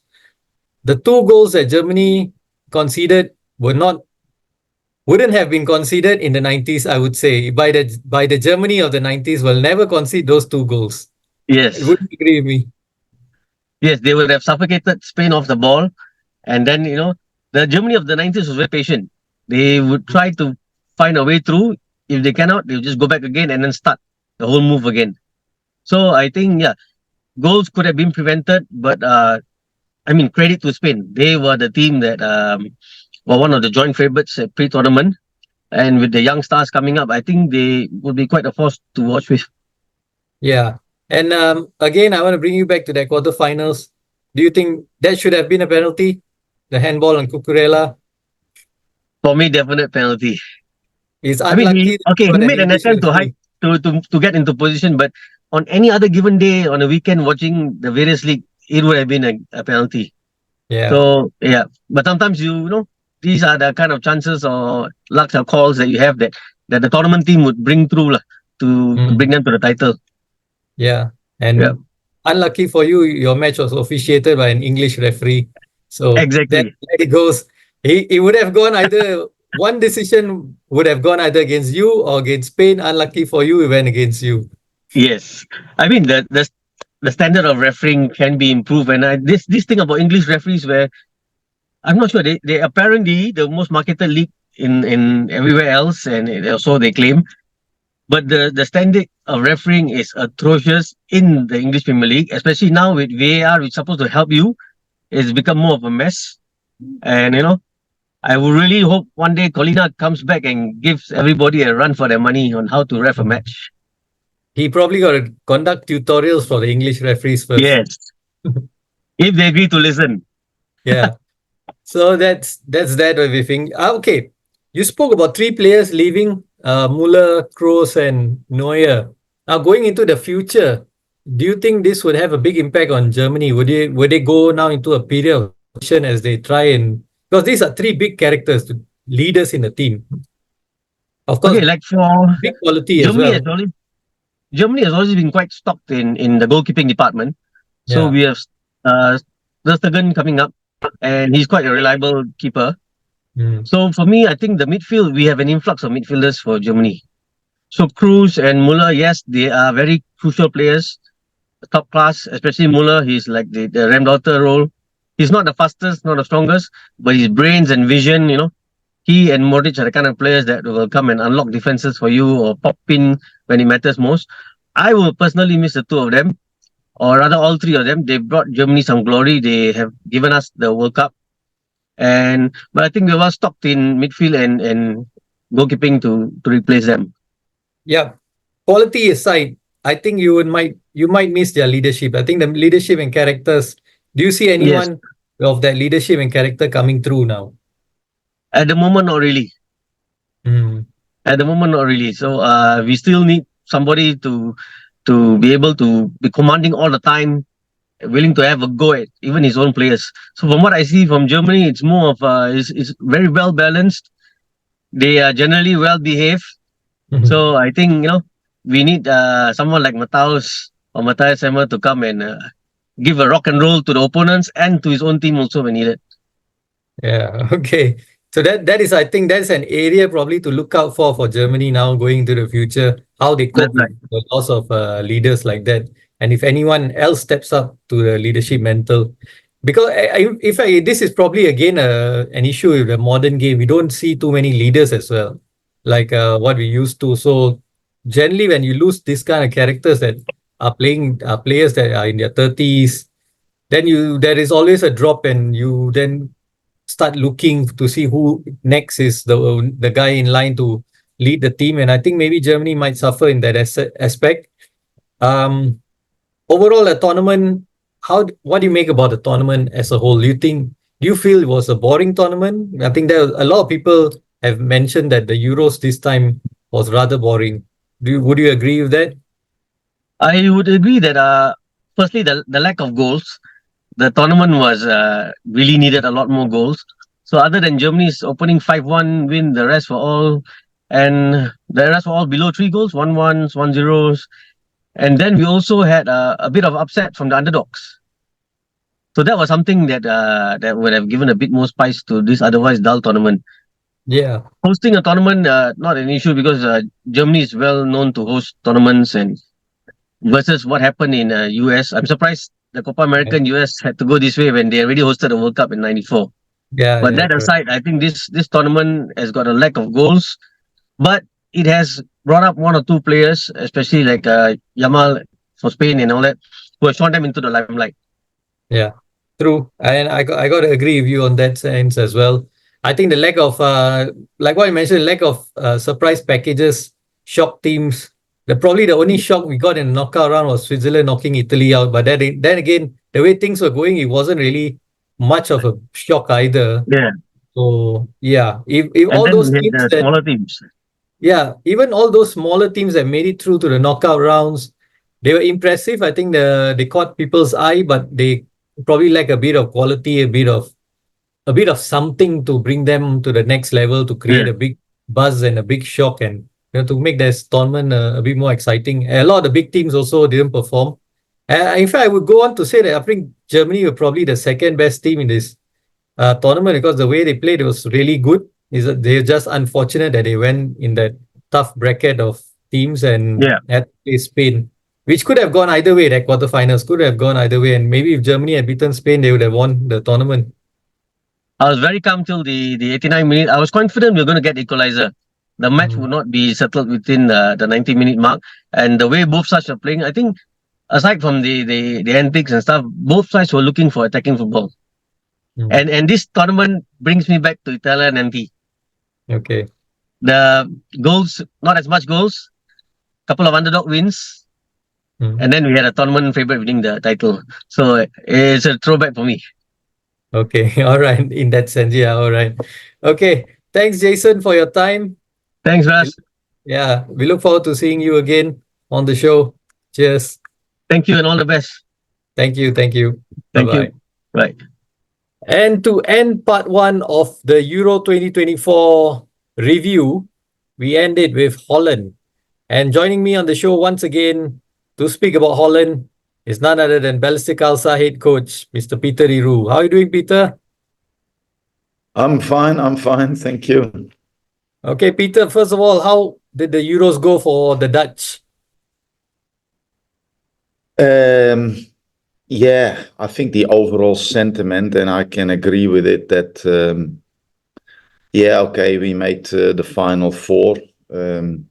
the 2 goals that Germany conceded wouldn't have been conceded in the 90s, I would say. By the Germany of the 90s will never concede those 2 goals. Yes. Would you agree with me? Yes, they would have suffocated Spain off the ball. And then, the Germany of the 90s was very patient. They would try to find a way through. If they cannot, they'll just go back again and then start the whole move again. So I think, yeah, goals could have been prevented, but credit to Spain. They were the team that were one of the joint favorites at pre-tournament. And with the young stars coming up, I think they would be quite a force to watch with. Yeah. And again, I want to bring you back to that quarterfinals. Do you think that should have been a penalty? The handball on Cucurella? For me, definite penalty. It's I mean, unlucky he for an made an English attempt to hide referee. to get into position, but on any other given day on a weekend watching the various league, it would have been a penalty. Yeah. So yeah, but sometimes these are the kind of chances or lucks or calls that you have that the tournament team would bring through lah, to bring them to the title. Yeah. And Yeah. unlucky for you, your match was officiated by an English referee. So Exactly. that it goes. He would have gone either one decision would have gone either against you or against Spain. Unlucky for you, it went against you. Yes, I mean the standard of refereeing can be improved, and this thing about English referees where I'm not sure they apparently the most marketed league in everywhere else, and so they claim. But the standard of refereeing is atrocious in the English Premier League, especially now with VAR, which is supposed to help you. It's become more of a mess. And I would really hope one day Codinach comes back and gives everybody a run for their money on how to ref a match. He probably got to conduct tutorials for the English referees first. Yes. If they agree to listen. Yeah. So that's that everything. Okay. You spoke about 3 players leaving, Muller, Kroos, and Neuer. Now going into the future, do you think this would have a big impact on Germany? Would they go now into a period of transition as they try and because these are 3 big characters, leaders in the team. Of course, Okay, like for big quality as Germany well. Germany has always been quite stocked in the goalkeeping department. So Yeah. we have Verstegen coming up, and he's quite a reliable keeper. Mm. So for me, I think the midfield, we have an influx of midfielders for Germany. So Kroos and Muller, yes, they are very crucial players, top class, especially Muller. He's like the Ramdaughter role. He's not the fastest, not the strongest, but his brains and vision, he and Modric are the kind of players that will come and unlock defenses for you or pop in when it matters most. I will personally miss the 2 of them, or rather all 3 of them. They brought Germany some glory. They have given us the World Cup. But I think we were stocked in midfield and goalkeeping to replace them. Yeah. Quality aside, I think you might miss their leadership. I think the leadership and characters. Do you see Yes. anyone of that leadership and character coming through now? At the moment, not really. Mm. At the moment, not really. So we still need somebody to be able to be commanding all the time, willing to have a go at even his own players. So from what I see from Germany, it's more of it's very well balanced. They are generally well behaved. So I think we need someone like Matthaus or Matthias Sammer to come and give a rock and roll to the opponents and to his own team also when needed. Yeah. Okay. So that is, I think that's an area probably to look out for Germany now going into the future, how they cope That's right. with the loss of leaders like that. And if anyone else steps up to the leadership mantle, because this is probably again an issue with the modern game. We don't see too many leaders as well, like what we used to. So generally, when you lose this kind of characters that are players that are in their 30s, then there is always a drop, and you then start looking to see who next is the guy in line to lead the team. And I think maybe Germany might suffer in that aspect. Overall, a tournament, what do you make about the tournament as a whole? Do you feel it was a boring tournament? I think there a lot of people have mentioned that the Euros this time was rather boring. Would you agree with that? I would agree that firstly the lack of goals. The tournament was really needed a lot more goals. So other than Germany's opening 5-1 win, the rest were all below 3 goals, 1-1s, 1-0s. And then we also had a bit of upset from the underdogs. So that was something that would have given a bit more spice to this otherwise dull tournament. Yeah. Hosting a tournament, not an issue because Germany is well known to host tournaments, and versus what happened in US. I'm surprised the Copa America in US had to go this way when they already hosted the World Cup in '94. Yeah, But yeah, that correct. aside, I think this tournament has got a lack of goals, but it has brought up one or two players, especially like Yamal for Spain and all that, who have shown them into the limelight. Yeah, true. And I got to agree with you on that sense as well. I think the lack of, like what you mentioned, lack of surprise packages, shock teams. Probably the only shock we got in the knockout round was Switzerland knocking Italy out. But then again, the way things were going, it wasn't really much of a shock either. Yeah, So yeah, if and all then those we had teams the that, smaller teams. yeah, even all those smaller teams that made it through to the knockout rounds, they were impressive. I think they caught people's eye, but they probably lack a bit of quality, a bit of something to bring them to the next level, to create Yeah, a big buzz and a big shock, and to make this tournament a bit more exciting. A lot of the big teams also didn't perform. In fact, I would go on to say that I think Germany were probably the second best team in this tournament because the way they played was really good. Is that they're just unfortunate that they went in that tough bracket of teams and yeah. had to play Spain, which could have gone either way. That quarterfinals could have gone either way, and maybe if Germany had beaten Spain, they would have won the tournament. I was very calm till the 89 minute. I was confident we were going to get equalizer. The match would not be settled within the 90-minute mark. And the way both sides were playing, I think, aside from the antics and stuff, both sides were looking for attacking football. Mm. And this tournament brings me back to Italian NT. Okay. The goals, not as much goals, couple of underdog wins, Mm. and then we had a tournament favorite winning the title. So it's a throwback for me. Okay. All right. In that sense, yeah. All right. Okay. Thanks, Jason, for your time. Thanks, Ras. Yeah. We look forward to seeing you again on the show. Cheers. Thank you and all the best. Thank you. Thank you. Thank Bye-bye. you. Right. And to end part one of the Euro 2024 review, we end it with Holland. And joining me on the show once again to speak about Holland is none other than Balestier Khalsa head coach, Mr. Peter Iru. How are you doing, Peter? I'm fine, thank you. Okay, Peter, first of all, how did the Euros go for the Dutch? Yeah, I think the overall sentiment, and I can agree with it, that yeah, okay, we made the final four, and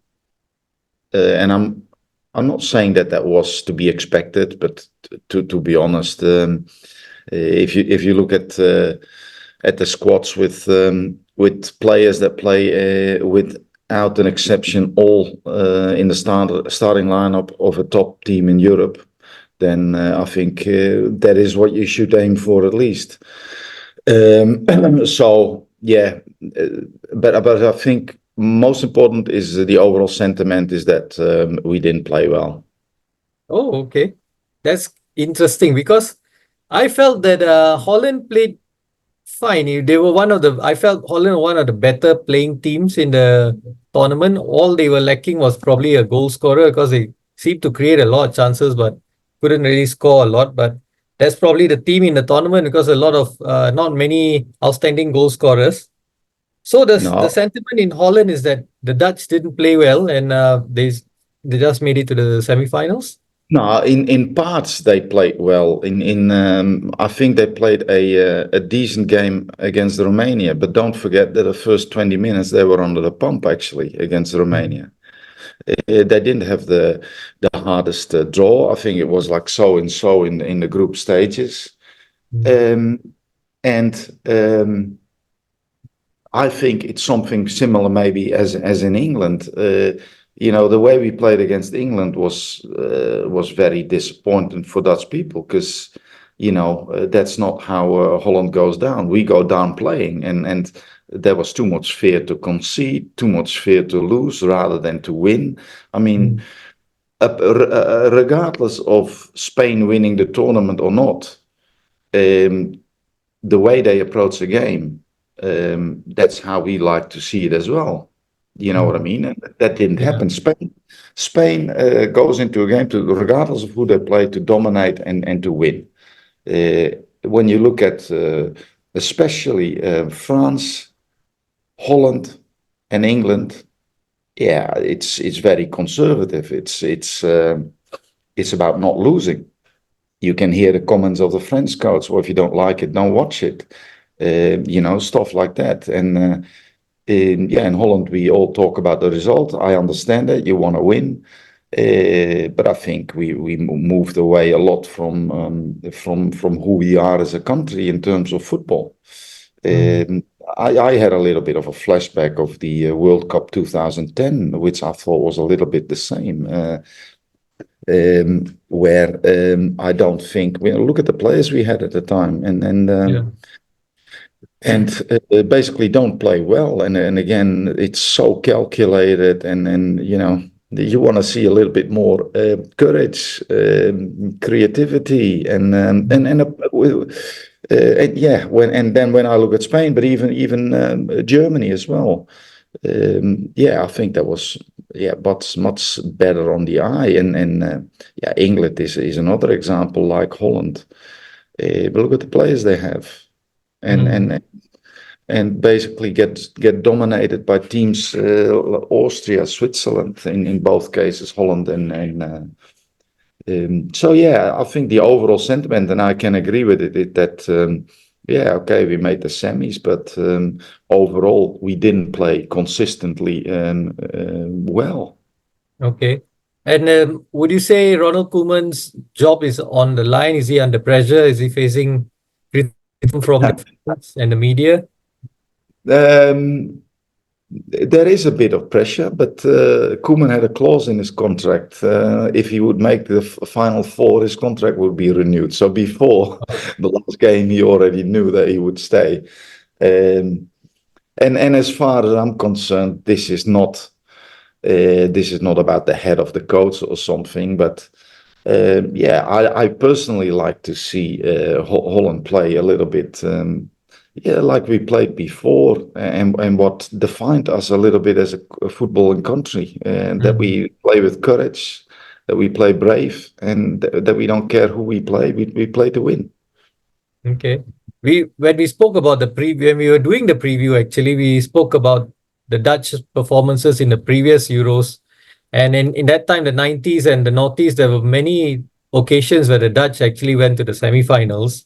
I'm not saying that was to be expected, but to be honest, if you look at the squads with players that play without an exception all in the starting lineup of a top team in Europe, then I think that is what you should aim for at least. So yeah, but I think most important is the overall sentiment is that we didn't play well. Oh, okay. That's interesting because I felt that Holland played fine. They were I felt Holland were one of the better playing teams in the tournament. All they were lacking was probably a goal scorer because they seemed to create a lot of chances but couldn't really score a lot. But that's probably the team in the tournament because a lot of not many outstanding goal scorers. So the No, sentiment in Holland is that the Dutch didn't play well and they just made it to the semifinals. no. In parts they played well. I think they played a decent game against Romania. But don't forget that the first 20 minutes they were under the pump actually against Romania. They didn't have the hardest draw. I think it was like so and so in the group stages. I think it's something similar maybe as in England. The way we played against England was very disappointing for Dutch people because that's not how Holland goes down. We go down playing, and there was too much fear to concede, too much fear to lose rather than to win. I mean, regardless of Spain winning the tournament or not, the way they approach the game, that's how we like to see it as well. You know what I mean? And that didn't happen. Spain goes into a game to, regardless of who they play, to dominate and to win. When you look at especially France, Holland, and England, yeah, it's very conservative. It's about not losing. You can hear the comments of the French coach, or if you don't like it, don't watch it. Stuff like that. And in Holland, we all talk about the result. I understand that you want to win, but I think we moved away a lot from who we are as a country in terms of football. I had a little bit of a flashback of the World Cup 2010, which I thought was a little bit the same. Where I don't think look at the players we had at the time, and basically don't play well, and again it's so calculated, and you want to see a little bit more courage, creativity, and when I look at Spain, but even Germany as well. I think that was but much better on the eye, and England is another example, like Holland. But look at the players they have, and basically get dominated by teams, Austria, Switzerland, in both cases, Holland and I think the overall sentiment, and I can agree with it, that we made the semis, but overall we didn't play consistently well. Okay. And would you say Ronald Koeman's job is on the line? Is he under pressure? Is he facing criticism from the fans and the media? There is a bit of pressure, but Koeman had a clause in his contract. If he would make the final four, his contract would be renewed. So before the last game, he already knew that he would stay. And as far as I'm concerned, this is not about the head of the coach or something. But I personally like to see Holland play a little bit. Like we played before, and what defined us a little bit as a footballing country, and that we play with courage, that we play brave, and that we don't care who we play, we play to win. Okay. When we spoke about when we were doing the preview, actually, we spoke about the Dutch performances in the previous Euros, and in that time, the 90s and the noughties, there were many occasions where the Dutch actually went to the semi-finals.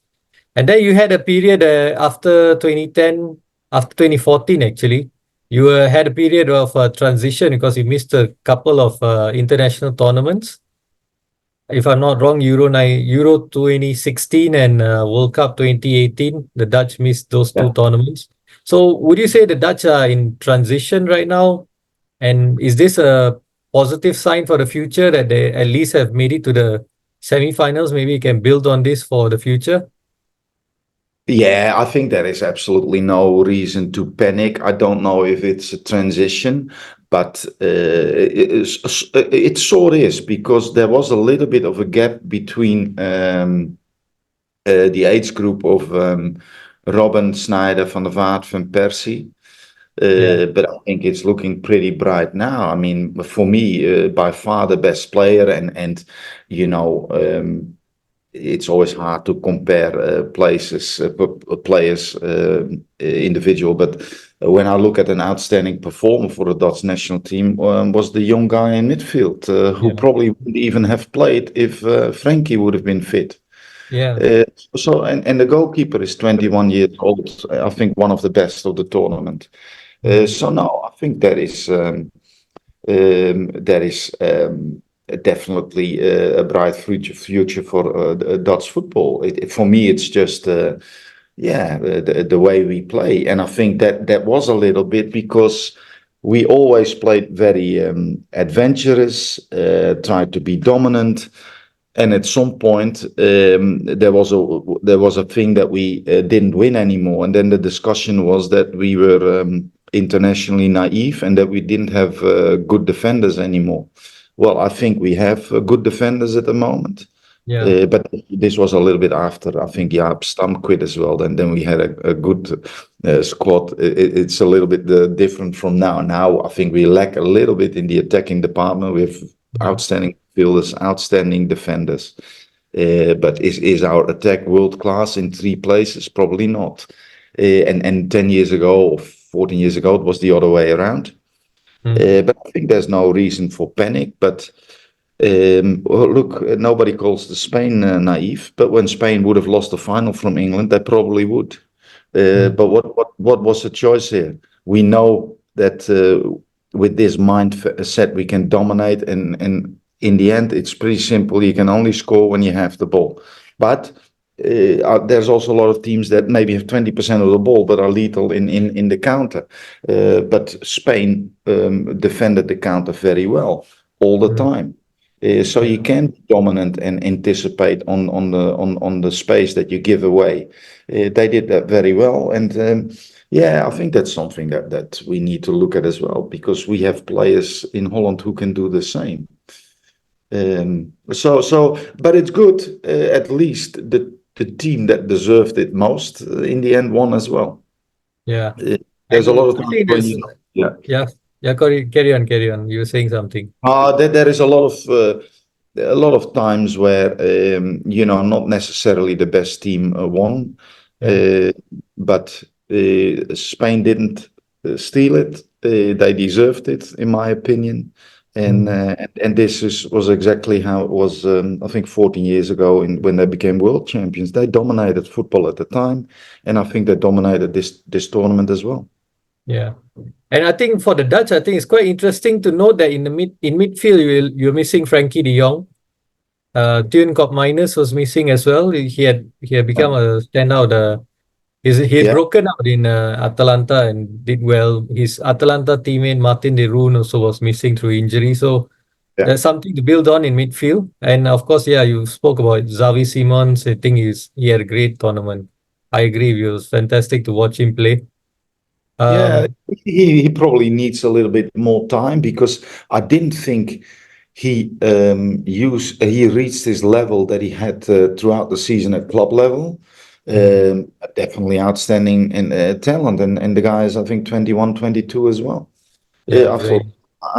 And then you had a period after 2010, after 2014, actually, you had a period of transition because you missed a couple of international tournaments. If I'm not wrong, Euro 2016 and World Cup 2018, the Dutch missed those two tournaments. So would you say the Dutch are in transition right now? And is this a positive sign for the future that they at least have made it to the semi-finals? Maybe you can build on this for the future. Yeah, I think there is absolutely no reason to panic. I don't know if it's a transition, but it sort of is, because there was a little bit of a gap between the age group of Robben, Sneijder, Van der Vaart, Van Persie. But I think it's looking pretty bright now. I mean, for me, by far the best player, and it's always hard to compare players individual, but when I look at an outstanding performer for the Dutch national team, was the young guy in midfield who probably wouldn't even have played if Frankie would have been fit. And the goalkeeper is 21 years old. I think one of the best of the tournament. So no, I think that is definitely a bright future for Dutch football. For me, it's just the way we play, and I think that was a little bit because we always played very adventurous, tried to be dominant, and at some point there was a thing that we didn't win anymore, and then the discussion was that we were internationally naive and that we didn't have good defenders anymore. Well, I think we have good defenders at the moment. Yeah. But this was a little bit after, I think, Jaap Stam quit as well. Then we had a good squad. It's a little bit different from now. Now I think we lack a little bit in the attacking department. We have outstanding fielders, outstanding defenders. But is our attack world class in three places? Probably not. And 10 years ago or 14 years ago, it was the other way around. But I think there's no reason for panic. But well, look, nobody calls the Spain naive, but when Spain would have lost the final from England, they probably would. But what was the choice here? We know that with this mindset we can dominate, and in the end, it's pretty simple. You can only score when you have the ball. But there's also a lot of teams that maybe have 20% of the ball but are lethal in the counter. But Spain defended the counter very well all the time. So you can be dominant and anticipate on the space that you give away. They did that very well, and yeah, I think that's something that we need to look at as well, because we have players in Holland who can do the same. But it's good. At least the team that deserved it most in the end won as well. Yeah. There's a lot of I times think when there's, yeah. carry on. You were saying something. There is a lot of times where not necessarily the best team won, but Spain didn't steal it. They deserved it, in my opinion, and this was exactly how it was. I think 14 years ago, when they became world champions, they dominated football at the time, and I think they dominated this tournament as well. Yeah. And I think for the Dutch, I think it's quite interesting to note that in midfield you're missing Frankie de Jong. Teun Koopmeiners was missing as well. He had become a standout. He had broken out in Atalanta and did well. His Atalanta teammate Martin de Roon also was missing through injury. So there's something to build on in midfield. And of course, you spoke about Xavi Simons. I think he had a great tournament. I agree with you. It was fantastic to watch him play. He probably needs a little bit more time, because I didn't think he reached his level that he had throughout the season at club level. Definitely outstanding talent, and the guy is, I think, 21, 22 as well. I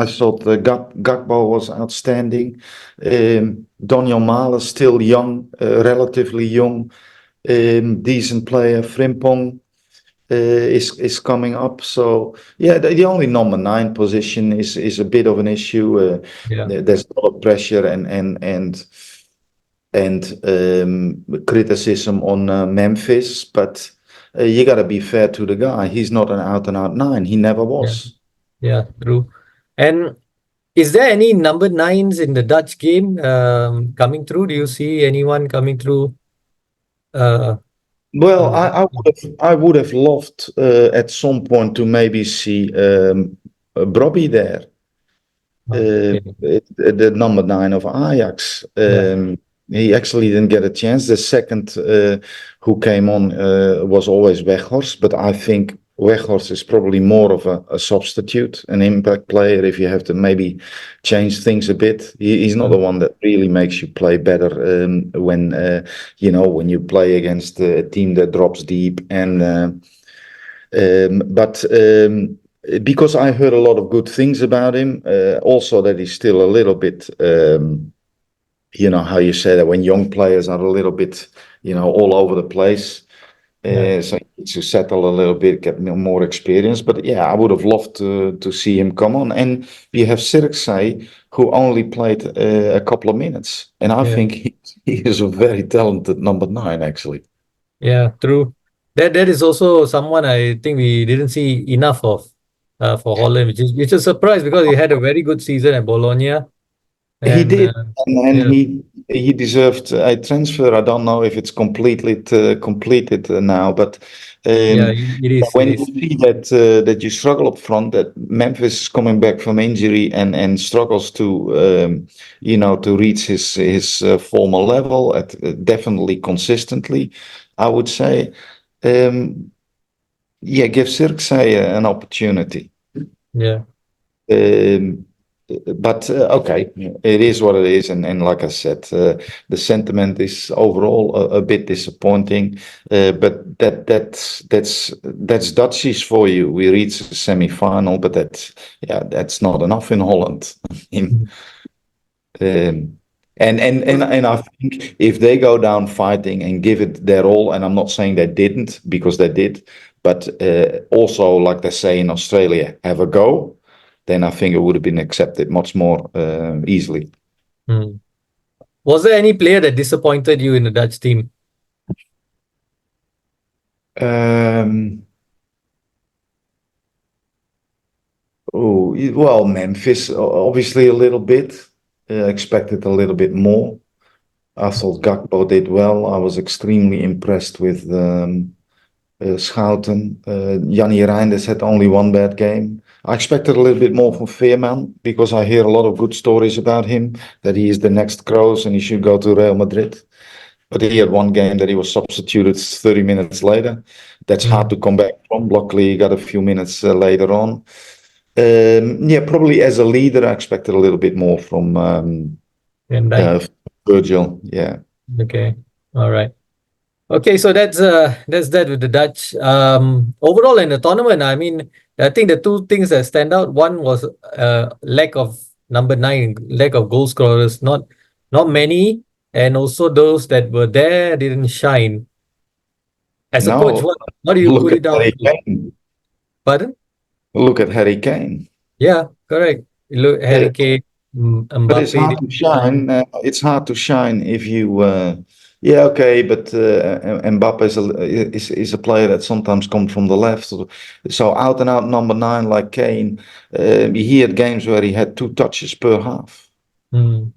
thought Gakpo was outstanding. Daniel Malen, still young, relatively young, decent player. Frimpong is coming up. So yeah, the only number 9 position is a bit of an issue. There's a lot of pressure and criticism on Memphis, but you got to be fair to the guy. He's not an out-and-out 9. He never was. Yeah, true. And is there any number 9s in the Dutch game coming through? Do you see anyone coming through? Well, I would have loved at some point to maybe see Brobby there, the number 9 of Ajax. He actually didn't get a chance. The second who came on was always Weghorst, but I think Weghorst is probably more of a substitute, an impact player. If you have to maybe change things a bit, he's not the one that really makes you play better when you play against a team that drops deep. But because I heard a lot of good things about him, also that he's still a little bit. How you say that when young players are a little bit, all over the place. So he needs to settle a little bit, get more experience. But yeah, I would have loved to see him come on. And you have Sirksay, who only played a couple of minutes. And I think he is a very talented number 9, actually. Yeah, true. That is also someone I think we didn't see enough of for Holland, which is a surprise, because he had a very good season at Bologna. He And did, and yeah, he deserved a transfer. I don't know if it's completed now, but yeah, um, it is. It when you is. see that you struggle up front, that Memphis is coming back from injury and struggles to to reach his former level at definitely consistently, I would say, um, yeah, give Zirkzee an opportunity. Yeah. Um, but okay, it is what it is, and like I said, the sentiment is overall a bit disappointing. But that's Dutchies for you. We reached the semi-final, but that's not enough in Holland. In, Mhm. and I think if they go down fighting and give it their all, and I'm not saying they didn't because they did, but also like they say in Australia, have a go, then I think it would have been accepted much more easily. Mm. Was there any player that disappointed you in the Dutch team? Um, well, Memphis, obviously a little bit. Expected a little bit more. I thought Gakpo did well. I was extremely impressed with Schouten. Jannie Reinders had only one bad game. I expected a little bit more from Veerman because I hear a lot of good stories about him, that he is the next Kroos and he should go to Real Madrid. But he had one game that he was substituted 30 minutes later. That's hard Mm. to come back from. Luckily, he got a few minutes later on. Yeah, probably as a leader, I expected a little bit more from And I, Virgil. Yeah. okay, all right. Okay, so that's that with the Dutch. Overall in the tournament, I mean, I think the two things that stand out. One was lack of number nine, lack of goal scorers. Not many, and also those that were there didn't shine. As a coach, No, what do you look put at it down Harry to? Kane. Pardon? Look at Harry Kane. Yeah, correct. Look, Uh, Harry Kane, but it's Mbappe hard to didn't shine. shine. It's hard to shine if you. Yeah, okay, but Mbappe is a player that sometimes comes from the left. So out and out number nine like Kane, he had games where he had two touches per half. Mm,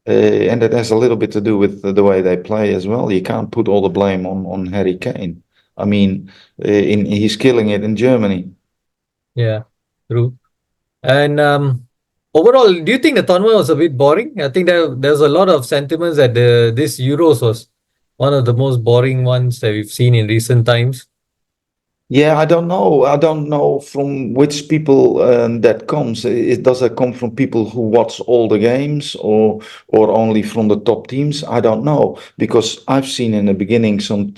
And that has a little bit to do with the way they play as well. You can't put all the blame on Harry Kane. I mean, he's killing it in Germany. yeah, true. And overall, do you think the tournament was a bit boring? I think there's a lot of sentiments that this Euros was one of the most boring ones that we've seen in recent times. Yeah, I don't know. I don't know from which people that comes. Does it come from people who watch all the games, or only from the top teams? I don't know because I've seen in the beginning some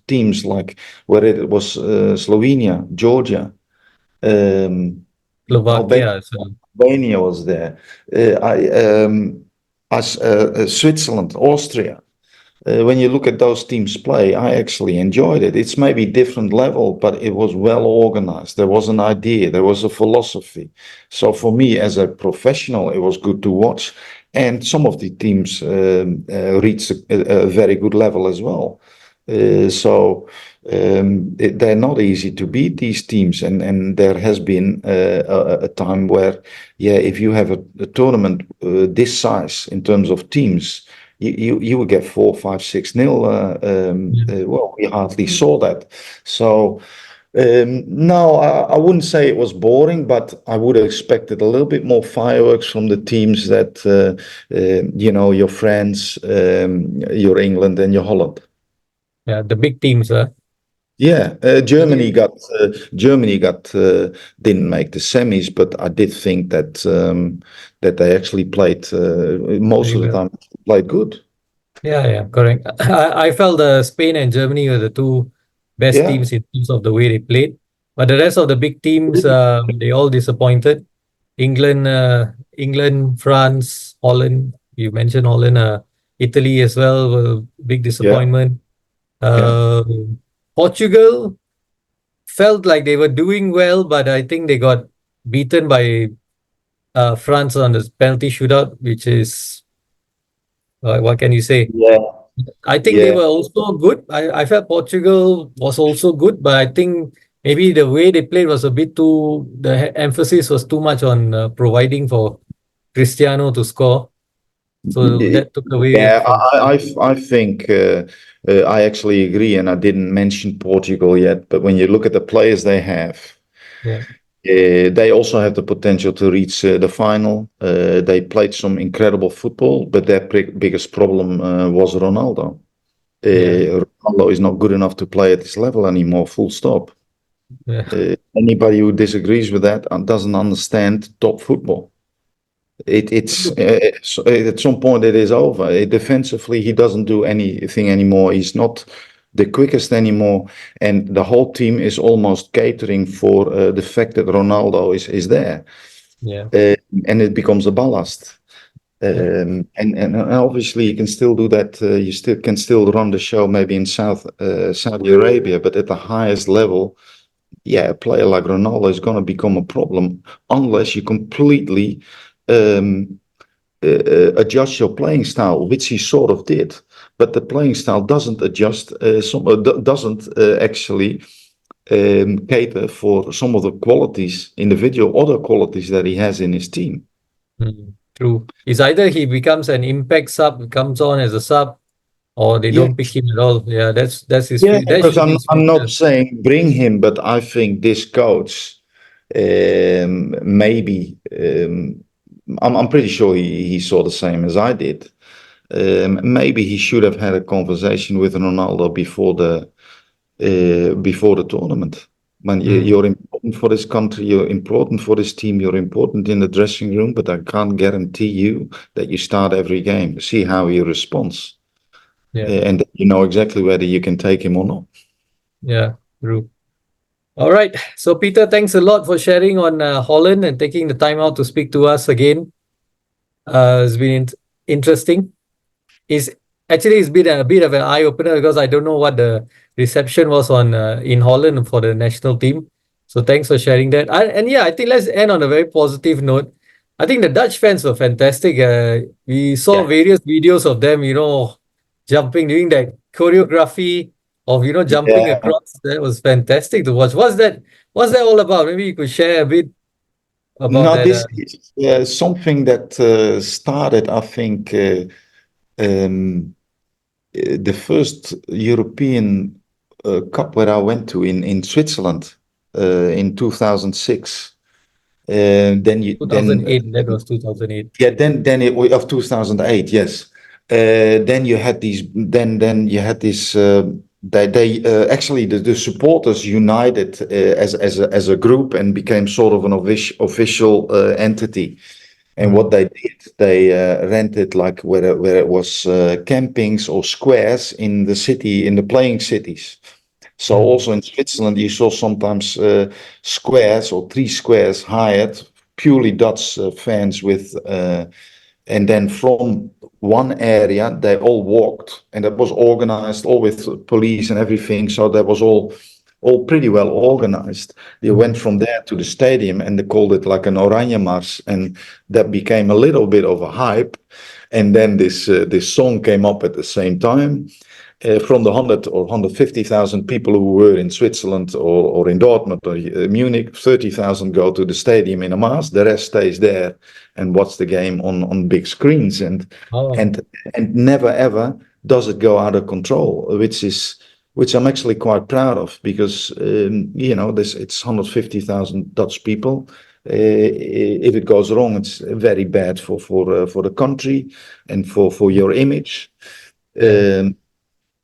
teams like where it was Slovenia, Georgia, um, Albania, Slovakia, so Albania was there. Switzerland, Austria. When you look at those teams play, I actually enjoyed it. It's maybe different level, but it was well organized. There was an idea, there was a philosophy. So for me, as a professional, it was good to watch. And some of the teams reached a very good level as well. They're not easy to beat these teams, and there has been a time where, yeah, if you have a tournament this size in terms of teams, you would get 4, 5, 6-0. yeah, Well, we hardly saw that. So no, I wouldn't say it was boring, but I would have expected a little bit more fireworks from the teams that your France, your England, and your Holland. yeah, the big teams. Yeah, Germany Okay. got didn't make the semis, but I did think that they actually played most Very of the well. time played good. Yeah, yeah, correct. I felt Spain and Germany were the two best Yeah, teams in terms of the way they played. But the rest of the big teams, they all disappointed. England, France, Holland. You mentioned Holland, Italy as well were big yeah, disappointment. yeah. Portugal felt like they were doing well, but I think they got beaten by France on the penalty shootout, which is what can you say? Yeah, I think they yeah, were also good. I felt Portugal was also good, but I think maybe the way they played was a bit emphasis was too much on providing for Cristiano to score. So that took away Yeah, from. I think I actually agree, and I didn't mention Portugal yet, but when you look at the players they have, Yeah, they also have the potential to reach the final. They played some incredible football, but their biggest problem was Ronaldo. yeah, Ronaldo is not good enough to play at this level anymore, full stop. yeah, Anybody who disagrees with that doesn't understand top football. At some point it is over. Defensively, he doesn't do anything anymore. He's not the quickest anymore, and the whole team is almost catering for the fact that Ronaldo is there, yeah, uh, and it becomes a ballast. yeah, And obviously you can still do that. You still can still run the show maybe in Saudi Arabia, but at the highest level, yeah, a player like Ronaldo is going to become a problem unless you completely um, adjust your playing style, which he sort of did. But the playing style doesn't adjust, doesn't actually cater for some of the qualities, individual other qualities that he has in his team. True. It's either he becomes an impact sub, comes on as a sub, or they Yeah, don't pick him at all. Yeah, that's his. yeah, That because should be his I'm not future. saying bring him, but I think this coach maybe I'm pretty sure he saw the same as I did. Maybe he should have had a conversation with Ronaldo before the tournament. When you're important for this country, you're important for this team, you're important in the dressing room, but I can't guarantee you that you start every game. See how he responds, Yeah, and you know exactly whether you can take him or not. yeah, true. All right. So, Peter, thanks a lot for sharing on Holland and taking the time out to speak to us again. It's been interesting. Is actually it's been a bit of an eye opener because I don't know what the reception was on in Holland for the national team. So thanks for sharing that. And yeah, I think let's end on a very positive note. I think the Dutch fans were fantastic. We saw Yeah, various videos of them, jumping, doing that choreography of jumping yeah. across. That was fantastic to watch. What's that all about? Maybe you could share a bit about No, that. this is something that started, I think, um, the first European Cup where I went to in Switzerland in 2006. Then 2008. That was 2008. yeah, then it of 2008, yes. Then you had these. Then you had this. They actually the supporters united as a group and became sort of an official entity. And what they did, they rented like where it was campings or squares in the city, in the playing cities. So also in Switzerland, you saw sometimes squares or three squares hired, purely Dutch fans with, and then from one area they all walked, and that was organized, all with police and everything. So that was all pretty well organized. They went from there to the stadium and they called it like an Oranje Mars, and that became a little bit of a hype. And then this song came up at the same time. From the 100 or 150,000 people who were in Switzerland or in Dortmund or Munich, 30,000 go to the stadium in a mass. The rest stays there and watch the game on big screens. Oh, And and never ever does it go out of control, which I'm actually quite proud of because this it's 150,000 Dutch people. If it goes wrong, it's very bad for the country and for your image. yeah.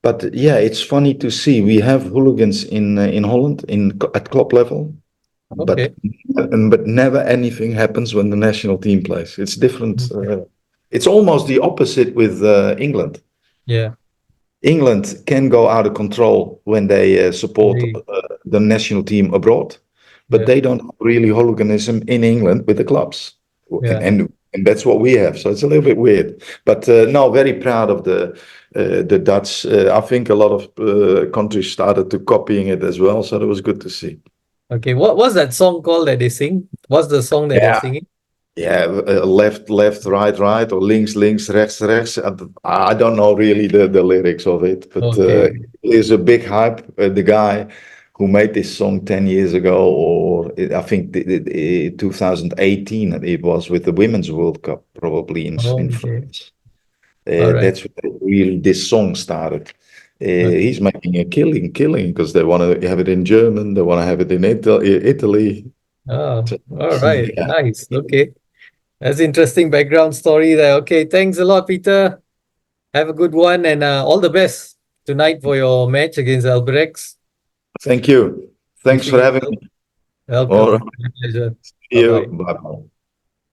But yeah, it's funny to see. We have hooligans in Holland at club level, but Okay. but never anything happens when the national team plays. It's different. It's almost the opposite with England. Yeah. England can go out of control when they support Agree. the national team abroad, but Yeah. they don't have really hooliganism in England with the clubs, Yeah. and that's what we have. So it's a little bit weird, but no, very proud of the Dutch. I think a lot of countries started to copying it as well, so that was good to see. Okay. What's that song called that they sing? What's the song that they're Yeah, singing? yeah, left, left, right, right, or links, links, rechts, rechts. I don't know really the lyrics of it, but Okay. it's a big hype. The guy who made this song 10 years ago, or I think 2018, it was with the Women's World Cup, probably in Oh, okay. France. All right. That's where really this song started. Okay. He's making a killing, because they want to have it in German, they want to have it in Italy. Oh, So, all right. yeah. Nice. Okay. That's interesting background story there. Okay. Thanks a lot, Peter. Have a good one and all the best tonight for your match against Albirex. Thank you. Thanks Wishing for you having well. me. Welcome. All right. My pleasure. See Bye bye. you. Bye.